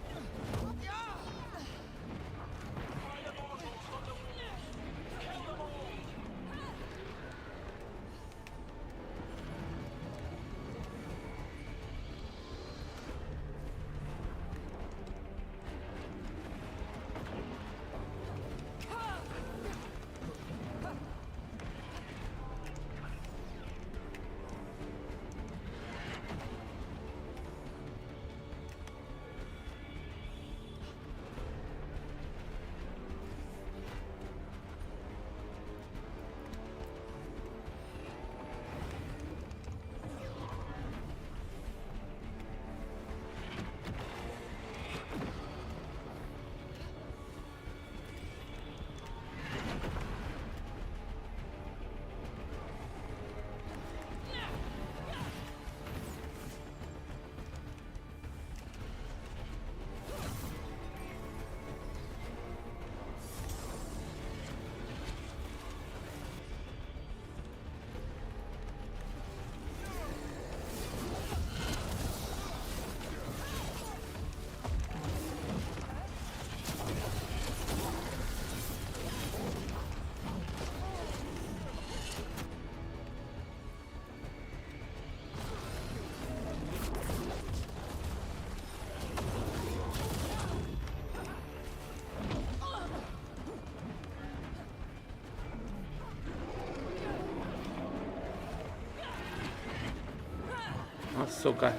А, сука.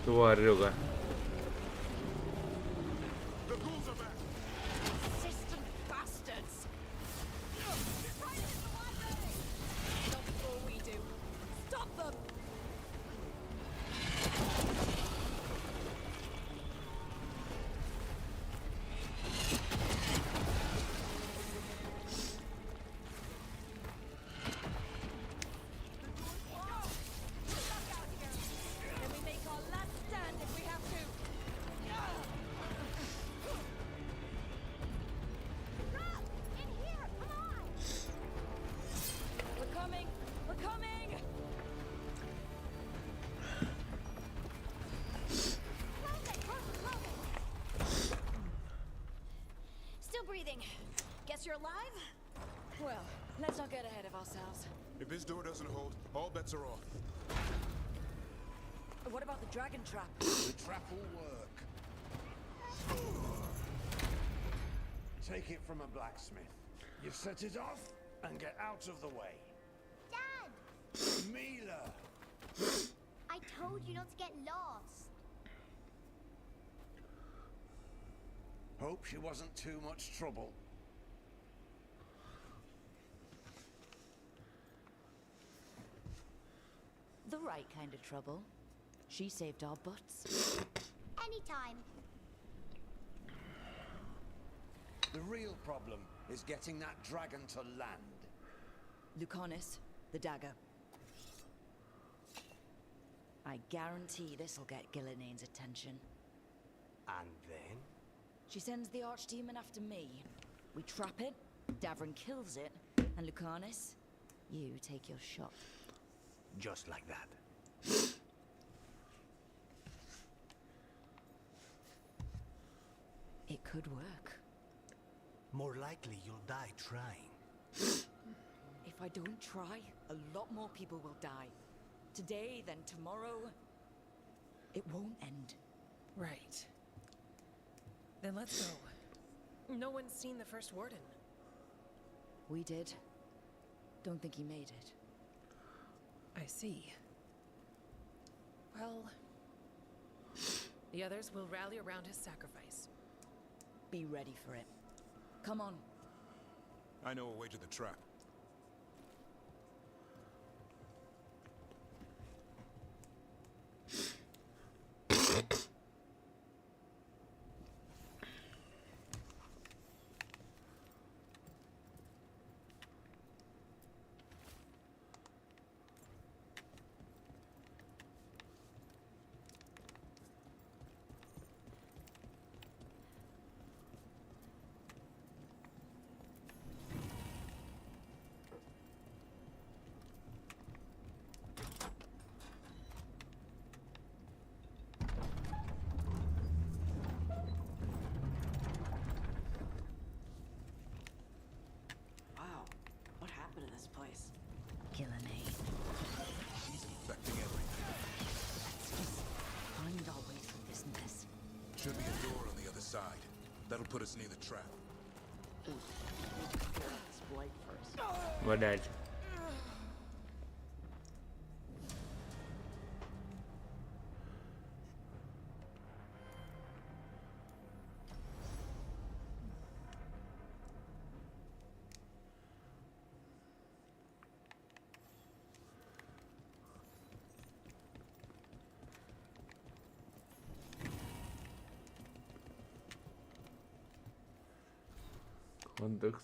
Тварюга. Persistent bastards! Not before we do. Stop them! Can we make our last stand if we have to? Rob, in here, come on! We're coming! We're coming! Still breathing. Guess you're alive? Well, let's not get ahead of ourselves. If this door doesn't hold, all bets are off. What about the dragon trap? The trap will work. Take it from a blacksmith. You set it off and get out of the way. Dad! Mila! I told you not to get lost. Hope she wasn't too much trouble. The right kind of trouble. She saved our butts. Anytime. The real problem is getting that dragon to land. Lucanis, the dagger. I guarantee this'll get Gillinean's attention. And then? She sends the archdemon after me. We trap it, Davrin kills it, and Lucanis, you take your shot. Just like that. It could work. More likely you'll die trying. If I don't try, a lot more people will die. Today, then tomorrow. It won't end. Right. Then let's go. No one's seen the first warden. We did. Don't think he made it. I see. Well, the others will rally around his sacrifice. Be ready for it. Come on. I know a way to the trap. Wow, what happened to this place? Gillinean. She's infecting everything. Let's just find our way through this mess. Should be a door on the other side. That'll put us near the trap. Exploit first. Вот дальше. Кондекс.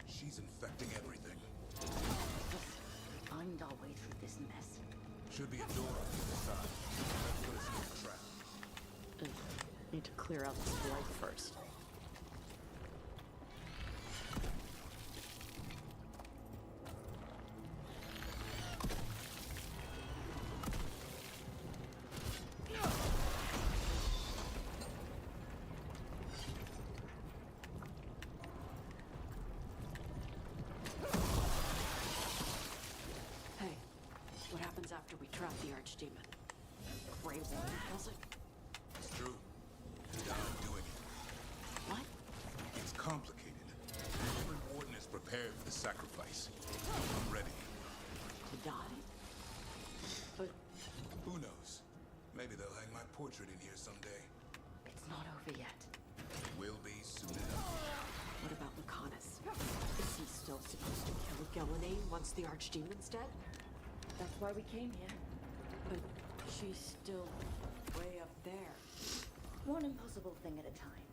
She's infecting everything. Find our way through this mess. Should be a door on the other side. That put us in a trap. Need to clear out this blight first. After we trap the archdemon. Grey Warden does it? It's true. And I'm doing it. What? It's complicated. Every warden is prepared for the sacrifice. I'm ready. To die? But who knows? Maybe they'll hang my portrait in here someday. It's not over yet. It will be soon enough. What about Lucanus? Is he still supposed to kill Gelane once the archdemon's dead? That's why we came here. But she's still way up there. One impossible thing at a time.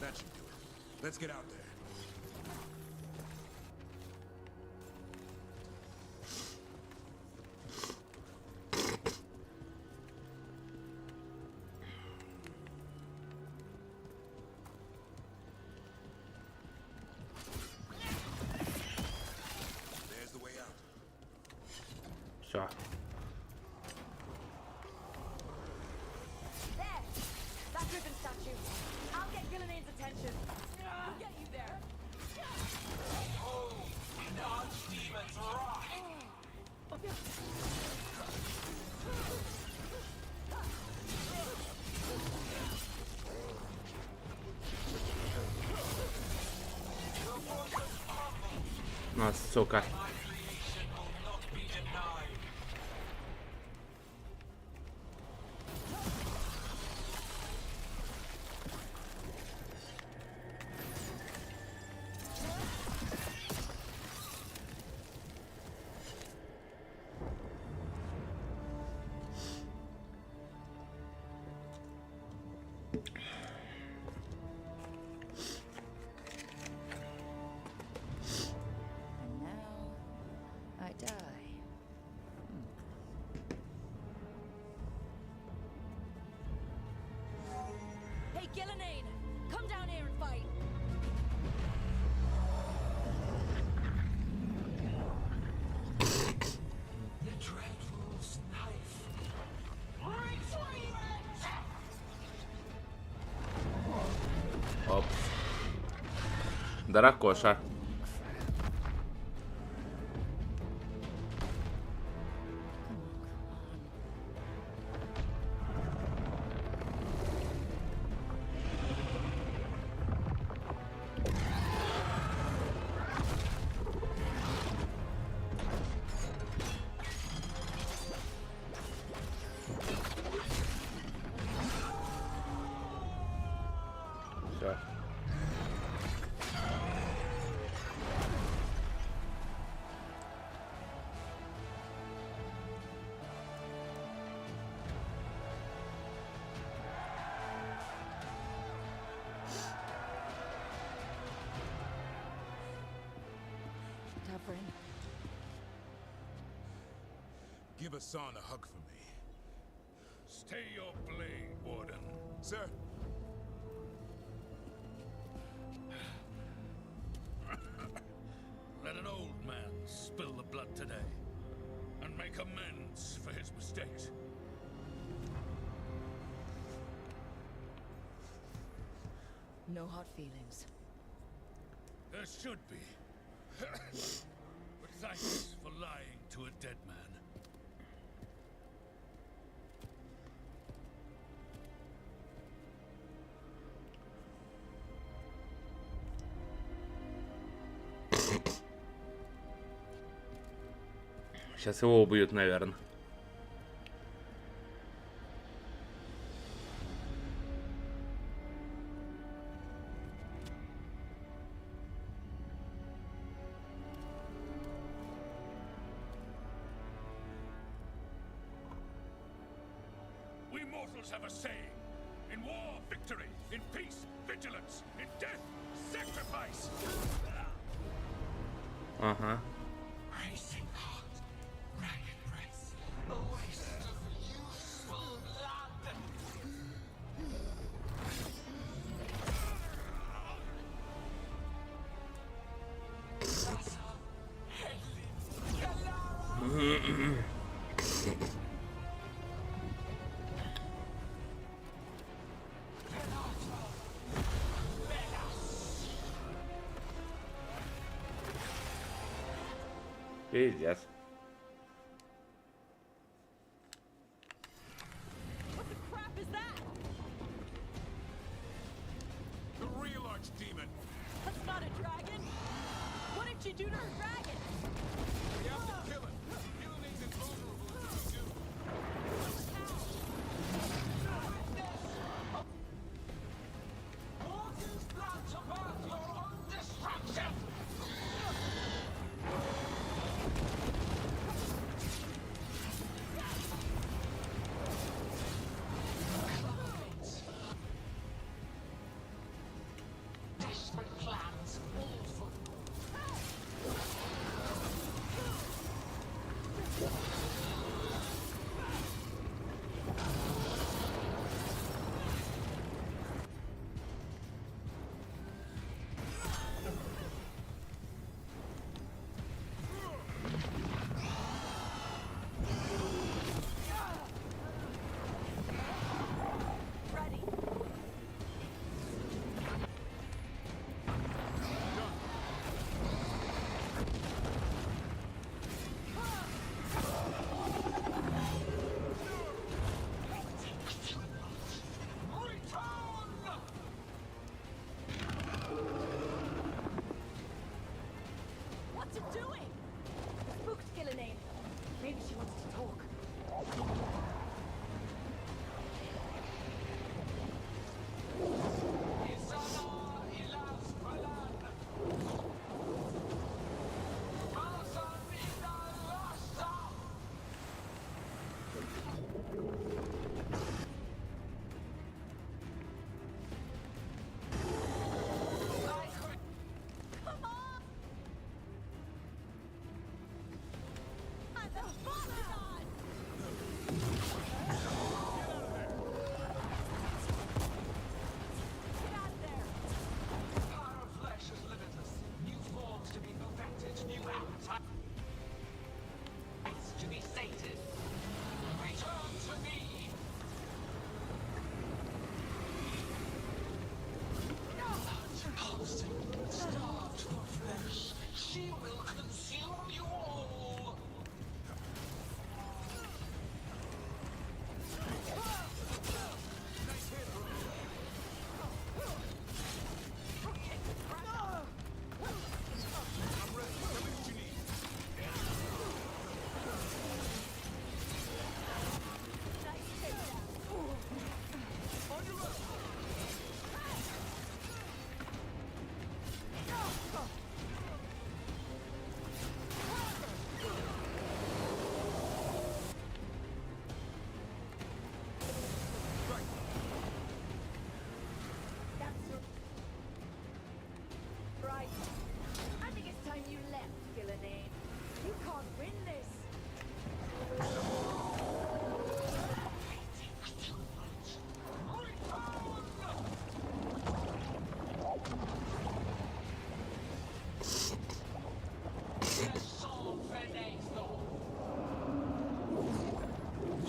That should do it. Let's get out there. There's the way out. Sure. There! That driven statue. I'll get Gillanane's attention. We'll get you there. Oh, the archdemon's right. А, сука. I die. Hey, Gillanane! Come down here and fight! The Dreadful's knife. Оп. Дракоша. suffering. Give Hassan a hug for me. Stay your blade, Warden. Sir. Let an old man spill the blood today and make amends for his mistakes. No hard feelings. There should be. But thanks for lying to a dead man. Сейчас его убьют, наверное. We mortals have a saying. In war, victory. In peace, vigilance. In death, sacrifice. Ага. Racing heart, ragged breath, a waste of useful blood. Пиздец. What the crap is that? The real archdemon. That's not a dragon. What did she do to her dragon? We have to kill it. Kill makes it vulnerable if we do. Morgan's blood's about your own destruction. Desperate plans, awful.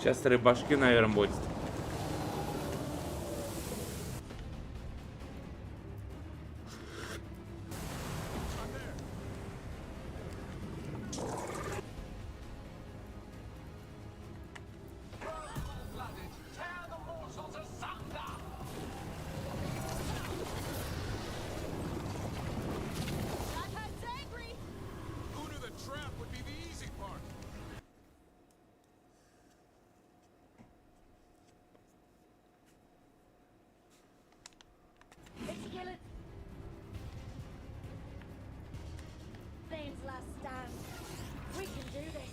Сейчас рыбашки, наверное, будет. Thane's last stand. We can do this.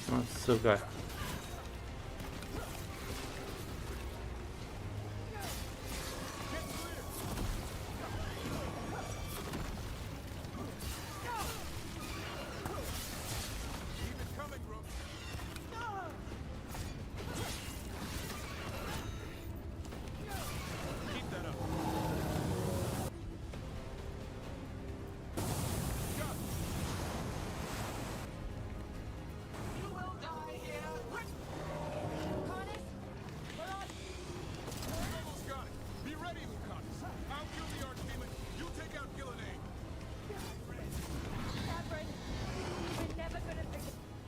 Вот, сука.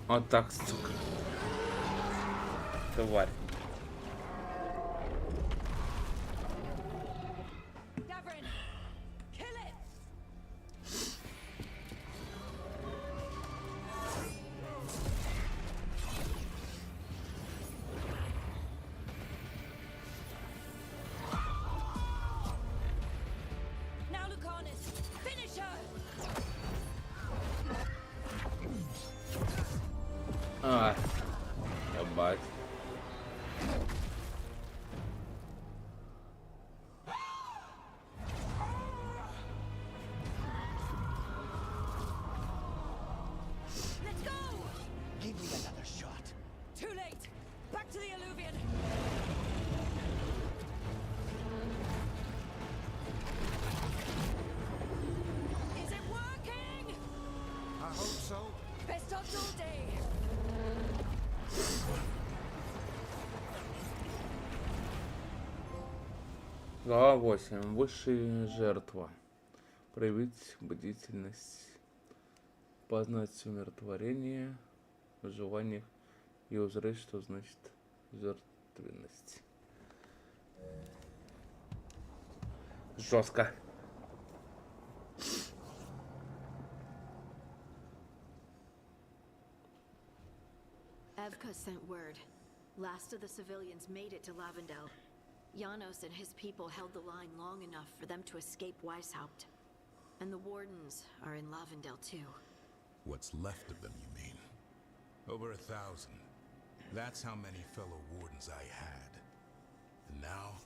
Вот так, сука. Тварь. А, ебать. Give me another shot. Too late. Back to the alluvion. Is it working? I hope so. Best odds all day. Глава 8. Высшая жертва. Проявить бдительность. Познать умиротворение в желаниях и узреть, что значит жертвенность. Жестко. Evka sent word. Last of the civilians made it to Lavendel. Janos and his people held the line long enough for them to escape Weishaupt. And the wardens are in Lavendel too. What's left of them, you mean? Over 1,000. That's how many fellow wardens I had. And now,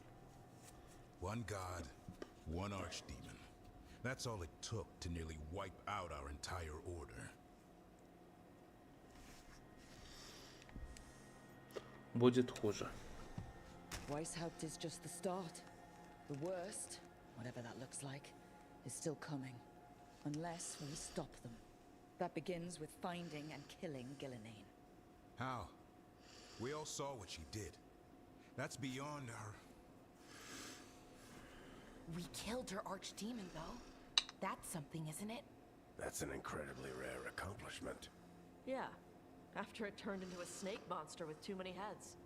one god, one archdemon. That's all it took to nearly wipe out our entire order. Будет хуже. Weishaupt is just the start. The worst, whatever that looks like, is still coming. Unless we stop them. That begins with finding and killing Gillenane. How? We all saw what she did. That's beyond our... We killed her archdemon, though. That's something, isn't it? That's an incredibly rare accomplishment. Yeah. After it turned into a snake monster with too many heads.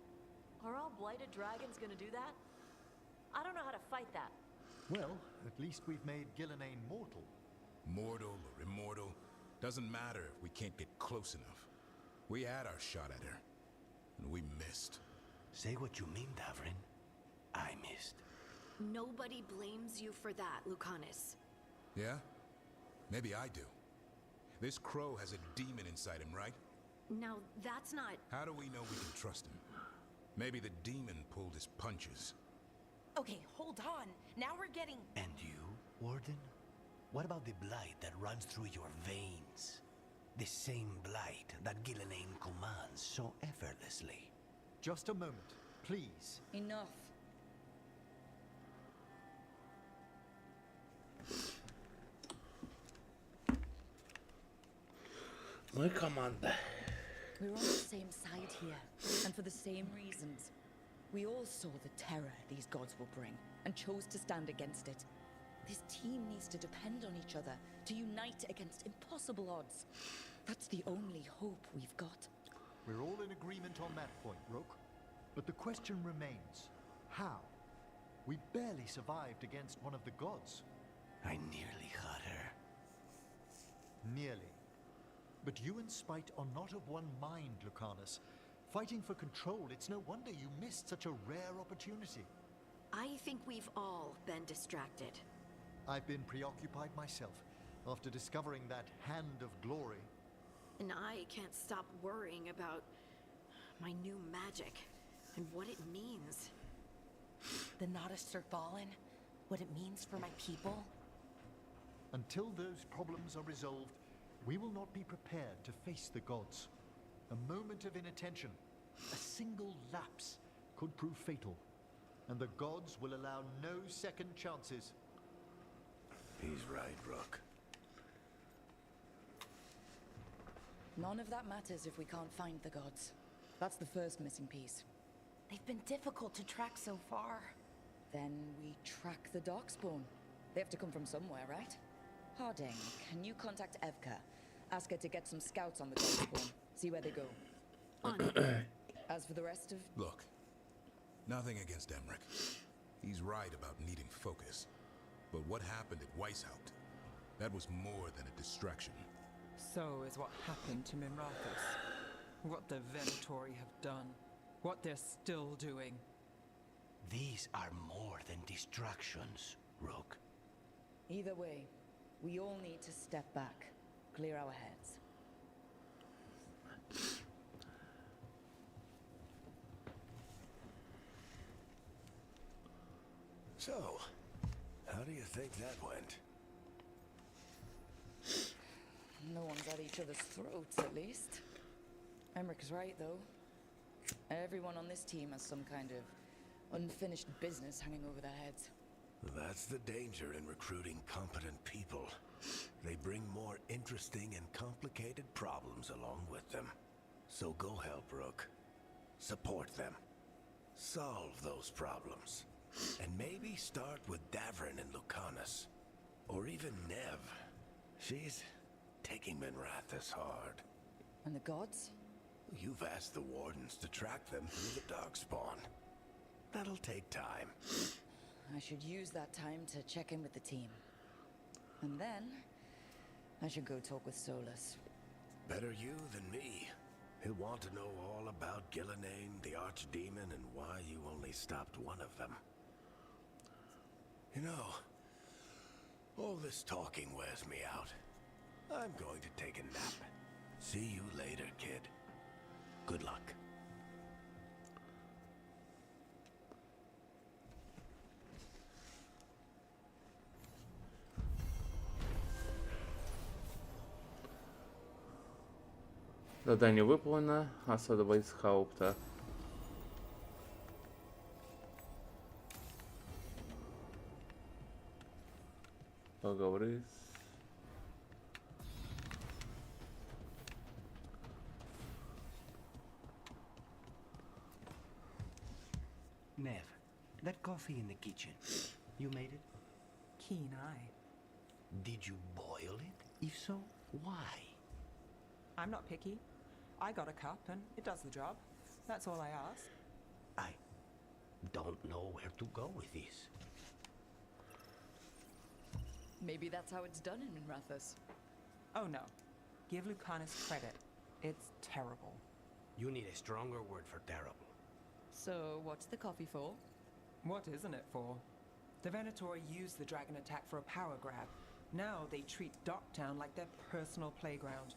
Are all blighted dragons gonna do that? I don't know how to fight that. Well, at least we've made Gillenane mortal. Mortal or immortal, Doesn't matter if we can't get close enough. We had our shot at her, and we missed. Say what you mean, Davrin. I missed. Nobody blames you for that, Lucanus. Yeah? Maybe I do. This crow has a demon inside him, right? Now, that's not... How do we know we can trust him? Maybe the demon pulled his punches. Okay, hold on. Now we're getting... And you, Warden? What about the blight that runs through your veins? The same blight that Gillenane commands so effortlessly. Just a moment, please. Enough. My commander. We're on the same side here, and for the same reasons. We all saw the terror these gods will bring, and chose to stand against it. This team needs to depend on each other, to unite against impossible odds. That's the only hope we've got. We're all in agreement on that point, Rook. But the question remains, how? We barely survived against one of the gods. I nearly had her. Nearly. But you and Spite are not of one mind, Lucanus. Fighting for control, it's no wonder you missed such a rare opportunity. I think we've all been distracted. I've been preoccupied myself, after discovering that hand of glory. And I can't stop worrying about my new magic and what it means. The Nodists are fallen. What it means for my people. Until those problems are resolved, we will not be prepared to face the gods. A moment of inattention, a single lapse, could prove fatal. And the gods will allow no second chances. He's right, Rook. None of that matters if we can't find the gods. That's the first missing piece. They've been difficult to track so far. Then we track the Darkspawn. They have to come from somewhere, right? Harding, can you contact Evka? Ask her to get some scouts on the Darkspawn. See where they go. As for the rest of... Look, nothing against Emmerich. He's right about needing focus. But what happened at Weishaupt? That was more than a distraction. So is what happened to Minrathous. What the Venatori have done. What they're still doing. These are more than distractions, Rook. Either way, we all need to step back. Clear our heads. So, how do you think that went? No one's at each other's throats, at least. Emmerich is right, though. Everyone on this team has some kind of unfinished business hanging over their heads. That's the danger in recruiting competent people. They bring more interesting and complicated problems along with them. So go help, Rook. Support them. Solve those problems. And maybe start with Davrin and Lucanus. Or even Nev. She's taking Minrathous hard. And the gods? You've asked the Wardens to track them through the Darkspawn. That'll take time. I should use that time to check in with the team. And then, I should go talk with Solus. Better you than me. He'll want to know all about Gillenane, the Archdemon, and why you only stopped one of them. You know, all this talking wears me out. I'm going to take a nap. See you later, kid. Good luck. Задание выполнено. Осада Weishaupta. Поговори с... Nev, that coffee in the kitchen, you made it? Keen eye. Did you boil it? If so, why? I'm not picky. I got a cup and it does the job. That's all I ask. I don't know where to go with this. Maybe that's how it's done in Minrathous. Oh no. give Lucanus credit. It's terrible. You need a stronger word for terrible. So, what's the coffee for? What isn't it for? The Venatori used the dragon attack for a power grab. Now they treat Docktown like their personal playground.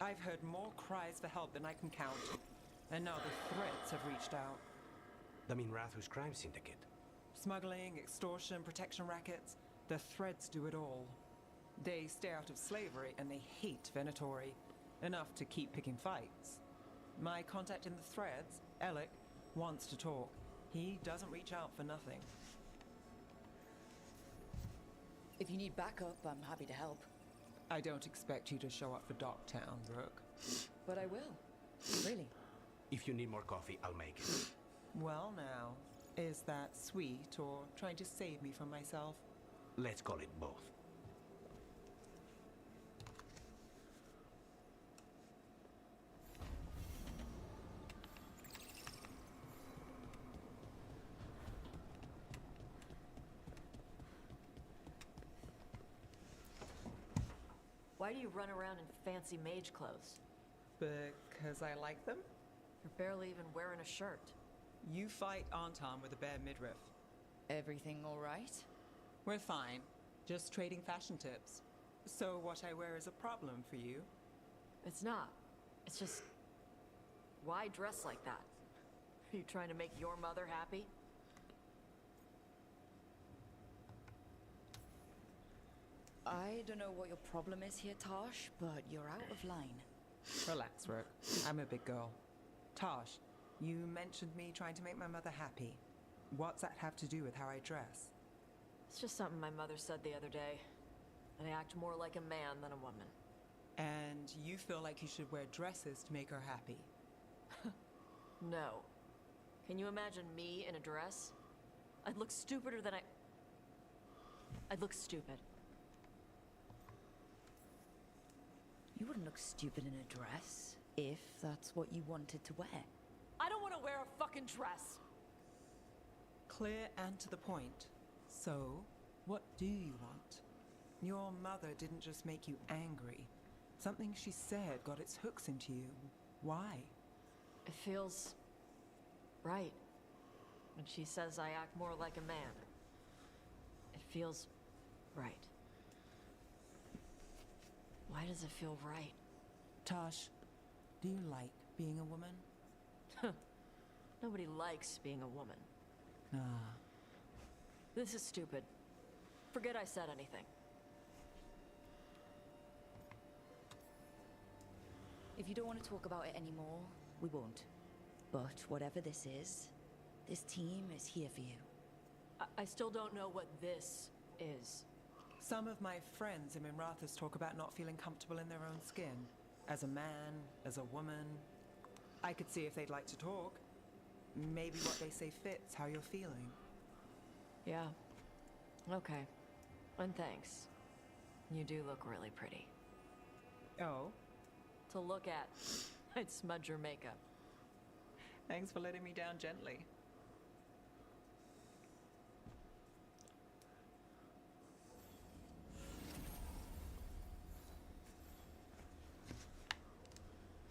I've heard more cries for help than I can count. And now the threats have reached out. The Minrathu's crime syndicate. Smuggling, extortion, protection rackets. The threads do it all. They stay out of slavery and they hate Venatori. Enough to keep picking fights. My contact in the threads, Alec, wants to talk. He doesn't reach out for nothing. If you need backup, I'm happy to help. I don't expect you to show up for Docktown, Rook. But I will. Really. If you need more coffee, I'll make it. Well now, is that sweet or trying to save me from myself? Let's call it both. Why do you run around in fancy mage clothes? Because I like them? You're barely even wearing a shirt. You fight Anton with a bare midriff. Everything all right? We're fine. Just trading fashion tips. So what I wear is a problem for you? It's not. It's just... Why dress like that? Are you trying to make your mother happy? I don't know what your problem is here, Tosh, but you're out of line. Relax, Rook. I'm a big girl. Tosh, you mentioned me trying to make my mother happy. What's that have to do with how I dress? It's just something my mother said the other day. I act more like a man than a woman. And you feel like you should wear dresses to make her happy? No. Can you imagine me in a dress? I'd look stupider than I'd look stupid. You wouldn't look stupid in a dress, if that's what you wanted to wear. I don't want to wear a fucking dress! Clear and to the point. So, what do you want? Your mother didn't just make you angry. Something she said got its hooks into you. Why? It feels... right. When she says I act more like a man. It feels... right. Why does it feel right? Tosh, do you like being a woman? Nobody likes being a woman. Ah. This is stupid. Forget I said anything. If you don't want to talk about it anymore, we won't. But whatever this team is here for you. I still don't know what this is. Some of my friends in Minrathous talk about not feeling comfortable in their own skin. As a man, as a woman. I could see if they'd like to talk. Maybe what they say fits how you're feeling. Yeah. Okay. And thanks. You do look really pretty. Oh? To look at. I'd smudge your makeup. Thanks for letting me down gently.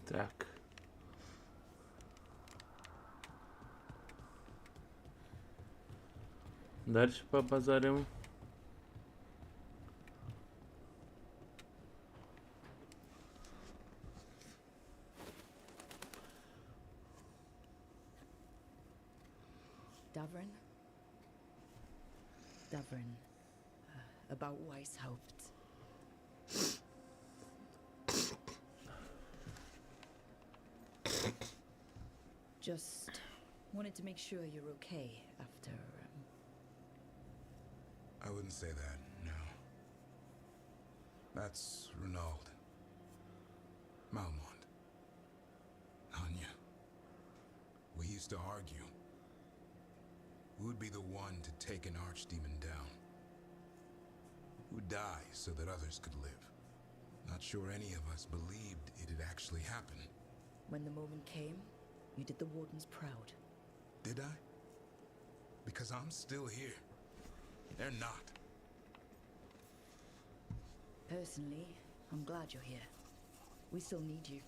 Так. Дальше побазарим. Davrin. About Weishaupt. Just wanted to make sure you're okay after, I wouldn't say that, no. That's Renaud. Malmont. Anya. We used to argue. Who would be the one to take an archdemon down? Who would die so that others could live? Not sure any of us believed it'd actually happen. When the moment came, you did the Wardens proud. Did I? Because I'm still here. They're not. Personally, I'm glad you're here. We still need you.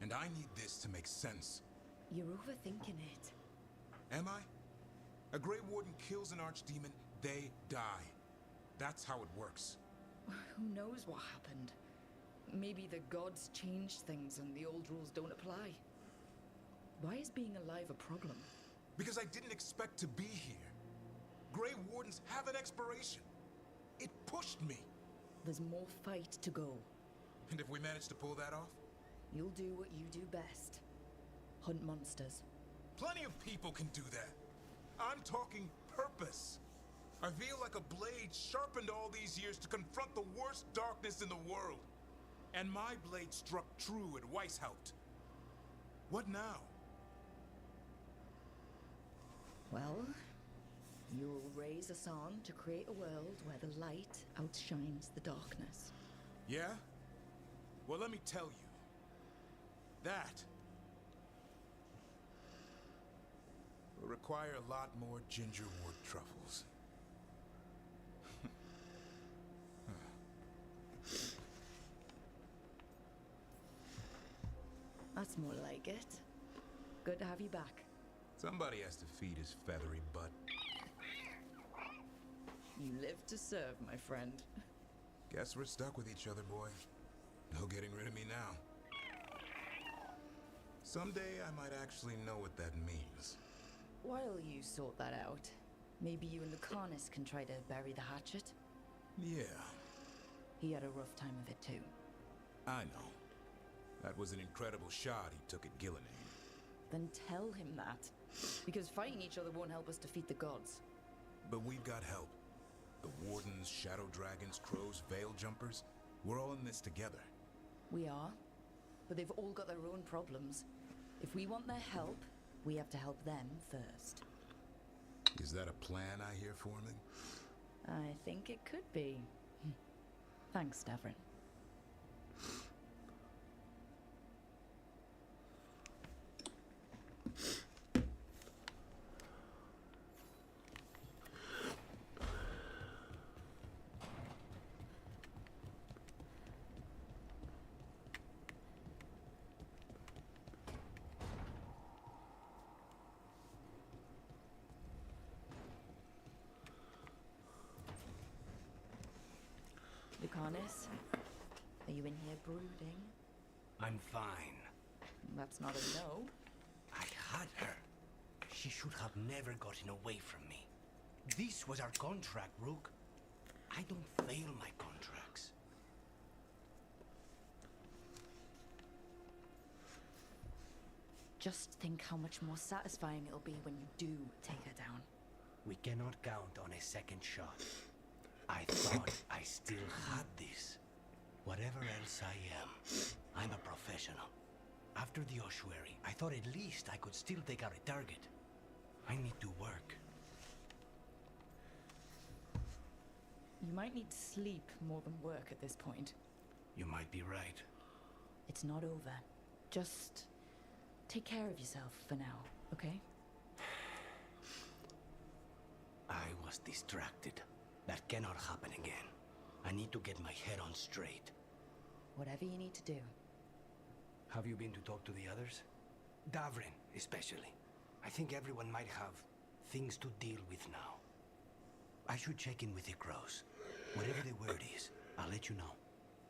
And I need this to make sense. You're overthinking it. Am I? A Grey Warden kills an archdemon, they die. That's how it works. Who knows what happened? Maybe the gods changed things and the old rules don't apply. Why is being alive a problem? Because I didn't expect to be here. Grey Wardens have an expiration. It pushed me. There's more fight to go. And if we manage to pull that off? You'll do what you do best. Hunt monsters. Plenty of people can do that. I'm talking purpose. I feel like a blade sharpened all these years to confront the worst darkness in the world. And my blade struck true at Weishaupt. What now? Well, you'll raise a song to create a world where the light outshines the darkness. Yeah? Well, let me tell you. That will require a lot more gingerwort truffles. That's more like it. Good to have you back. Somebody has to feed his feathery butt. You live to serve, my friend. Guess we're stuck with each other, boy. No getting rid of me now. Someday I might actually know what that means. While you sort that out, maybe you and Lucanus can try to bury the hatchet? Yeah. He had a rough time of it too. I know. That was an incredible shot he took at Gillenane. Then tell him that. Because fighting each other won't help us defeat the gods. But we've got help. The Wardens, Shadow Dragons, Crows, Veil Jumpers. We're all in this together. We are. But they've all got their own problems. If we want their help, we have to help them first. Is that a plan I hear forming? I think it could be. Thanks, Davrin. Lucanus, are you in here brooding? I'm fine. That's not a no. I had her. She should have never gotten away from me. This was our contract, Rook. I don't fail my contracts. Just think how much more satisfying it'll be when you do take her down. We cannot count on a second shot. I thought I still had this. Whatever else I am, I'm a professional. After the ossuary, I thought at least I could still take out a target. I need to work. You might need sleep more than work at this point. You might be right. It's not over. Just take care of yourself for now, okay? I was distracted. That cannot happen again. I need to get my head on straight. Whatever you need to do. Have you been to talk to the others? Davrin, especially. I think everyone might have things to deal with now. I should check in with the crows. Whatever the word is, I'll let you know.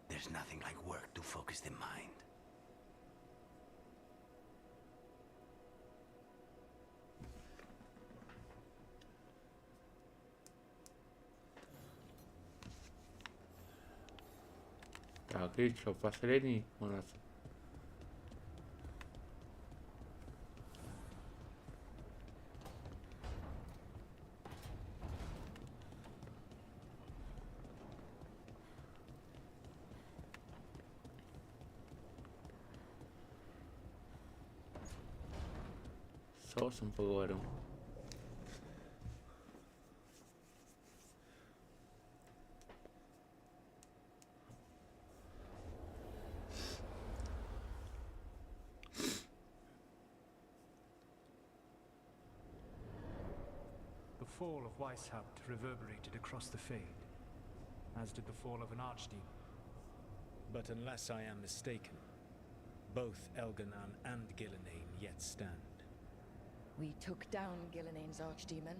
There's nothing like work to focus the mind. Так, и что, последний у нас? С соусом поговорим. The fall of Weishaupt reverberated across the Fade, as did the fall of an archdemon. But unless I am mistaken, Both Elganan and Gillenane yet stand. We took down Gillenane's archdemon,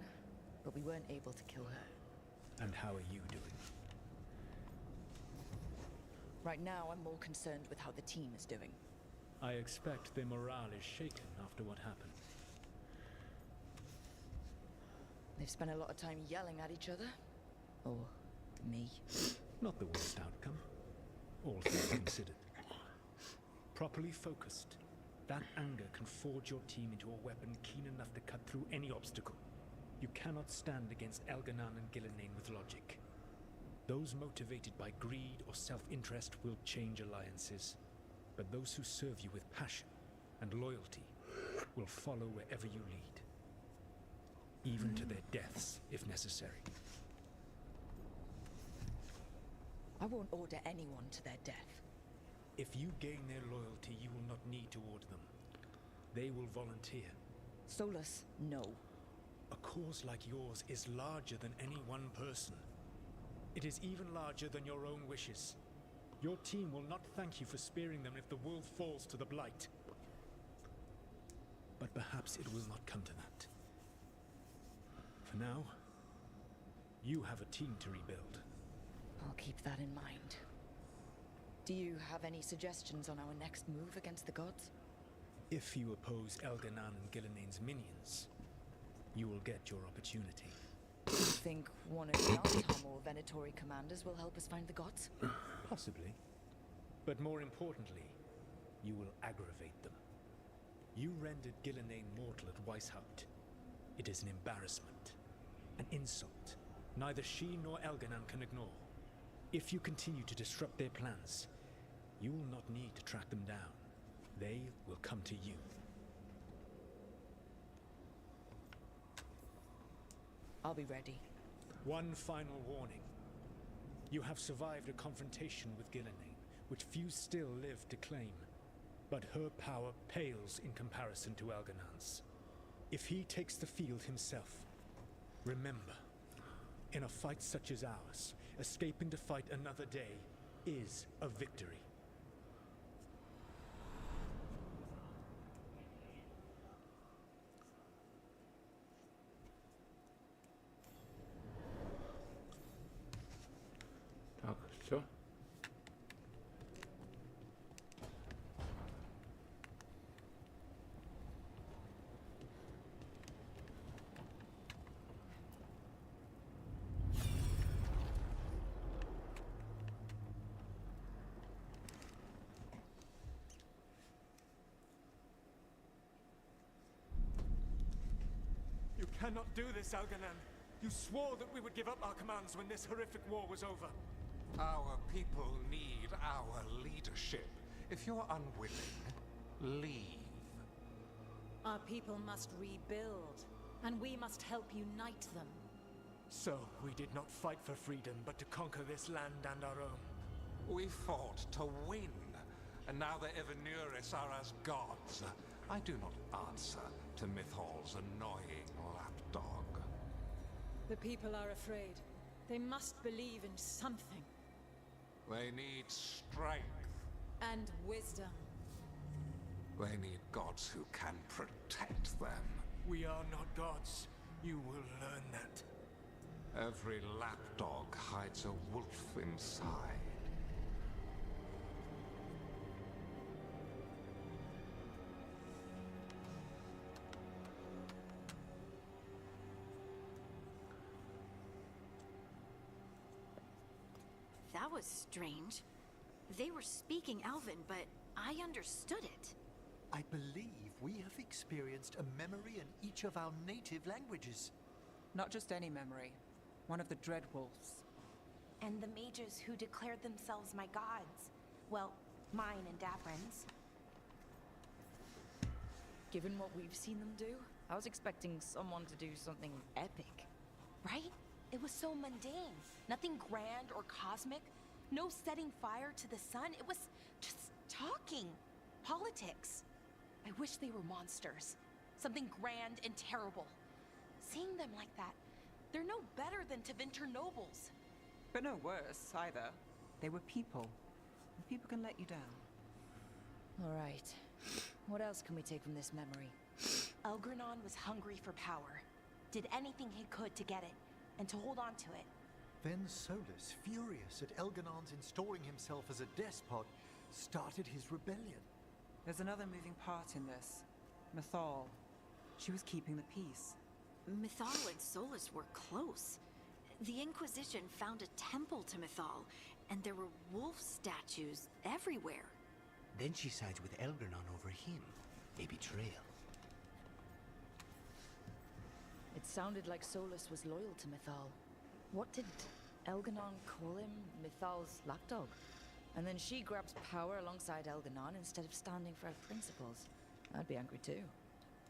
but we weren't able to kill her. And how are you doing? Right now, I'm more concerned with how the team is doing. I expect their morale is shaken after what happened. They've spent a lot of time yelling at each other. Or me. Not the worst outcome, all things considered. Properly focused, that anger can forge your team into a weapon keen enough to cut through any obstacle. You cannot stand against Elganan and Gillenane with logic. Those motivated by greed or self-interest will change alliances, but those who serve you with passion and loyalty will follow wherever you lead, even to their deaths if necessary. I won't order anyone to their death. If you gain their loyalty, you will not need to order them. They will volunteer. Solus, no. A cause like yours is larger than any one person. It is even larger than your own wishes. Your team will not thank you for sparing them if the world falls to the Blight. But perhaps it will not come to that. For now, you have a team to rebuild. I'll keep that in mind. Do you have any suggestions on our next move against the gods? If you oppose Elganan and Gillenane's minions, you will get your opportunity. Do you think one of the Arkham or Venatori commanders will help us find the gods? Possibly. But more importantly, you will aggravate them. You rendered Gillenane mortal at Weishaupt. It is an embarrassment, an insult. Neither she nor Elganan can ignore. If you continue to disrupt their plans, you will not need to track them down. They will come to you. I'll be ready. One final warning. You have survived a confrontation with Gillenane, which few still live to claim. But her power pales in comparison to Elganan's. If he takes the field himself, remember, in a fight such as ours, escaping to fight another day is a victory. Так, все. You cannot do this, Elganan. You swore that we would give up our commands when this horrific war was over. Our people need our leadership. If you're unwilling, leave. Our people must rebuild, and we must help unite them. So, we did not fight for freedom, but to conquer this land and our own. We fought to win, and now the Evenuris are as gods. I do not answer to Mythal's annoying lapdog. The people are afraid. They must believe in something. They need strength. And wisdom. They need gods who can protect them. We are not gods. You will learn that. Every lapdog hides a wolf inside. That was strange. They were speaking Elven, but I understood it. I believe we have experienced a memory in each of our native languages. Not just any memory. One of the Dread Wolves. And the mages who declared themselves my gods. Well, mine and Davrin's. Given what we've seen them do, I was expecting someone to do something epic. Right? It was so mundane. Nothing grand or cosmic. No setting fire to the sun. It was just talking. Politics. I wish they were monsters. Something grand and terrible. Seeing them like that, they're no better than Tevinter nobles. But no worse, either. They were people. And people can let you down. All right. What else can we take from this memory? Elgranon was hungry for power. Did anything he could to get it, and to hold on to it. Then Solus, furious at Elganon's installing himself as a despot, started his rebellion. There's another moving part in this. Mythal. She was keeping the peace. Mythal and Solus were close. The Inquisition found a temple to Mythal, and there were wolf statues everywhere. Then she sides with Elgranon over him. A betrayal. It sounded like Solus was loyal to Mythal. What did Elganon call him? Mythal's lapdog? And then she grabs power alongside Elganon instead of standing for her principles. I'd be angry too.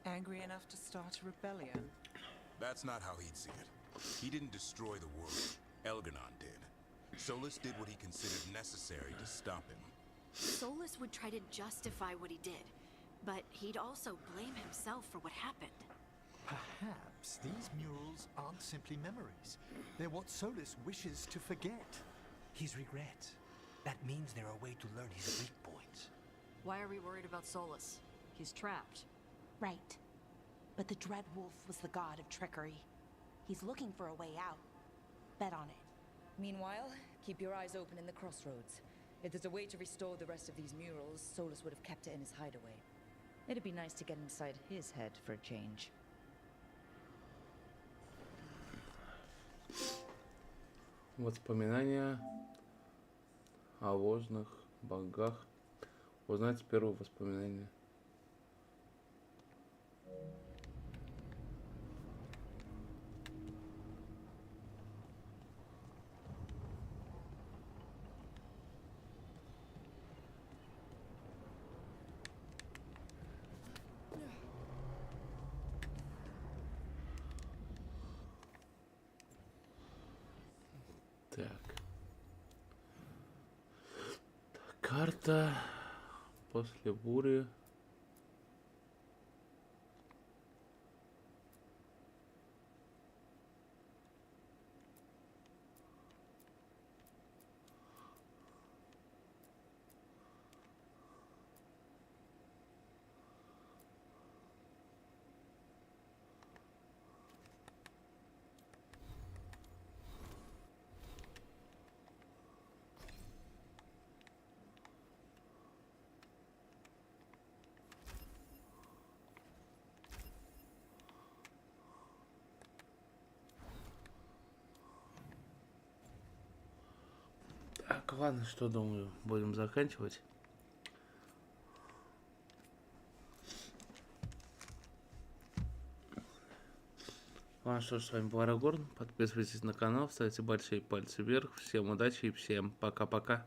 Angry enough to start a rebellion? That's not how he'd see it. He didn't destroy the world. Elganon did. Solus did what he considered necessary to stop him. Solus would try to justify what he did, but he'd also blame himself for what happened. Perhaps these murals aren't simply memories. They're what Solus wishes to forget. His regrets. That means they're a way to learn his weak points. Why are we worried about Solus? He's trapped. Right. But the Dread Wolf was the god of trickery. He's looking for a way out. Bet on it. Meanwhile, keep your eyes open in the crossroads. If there's a way to restore the rest of these murals, Solus would have kept it in his hideaway. It'd be nice to get inside his head for a change. Воспоминания о ложных богах. Узнать первое воспоминание. Так. Карта после бури. Так, ладно, что думаю, будем заканчивать. Ладно, что ж, с вами был Арагорн. Подписывайтесь на канал, ставьте большие пальцы вверх. Всем удачи и всем пока-пока.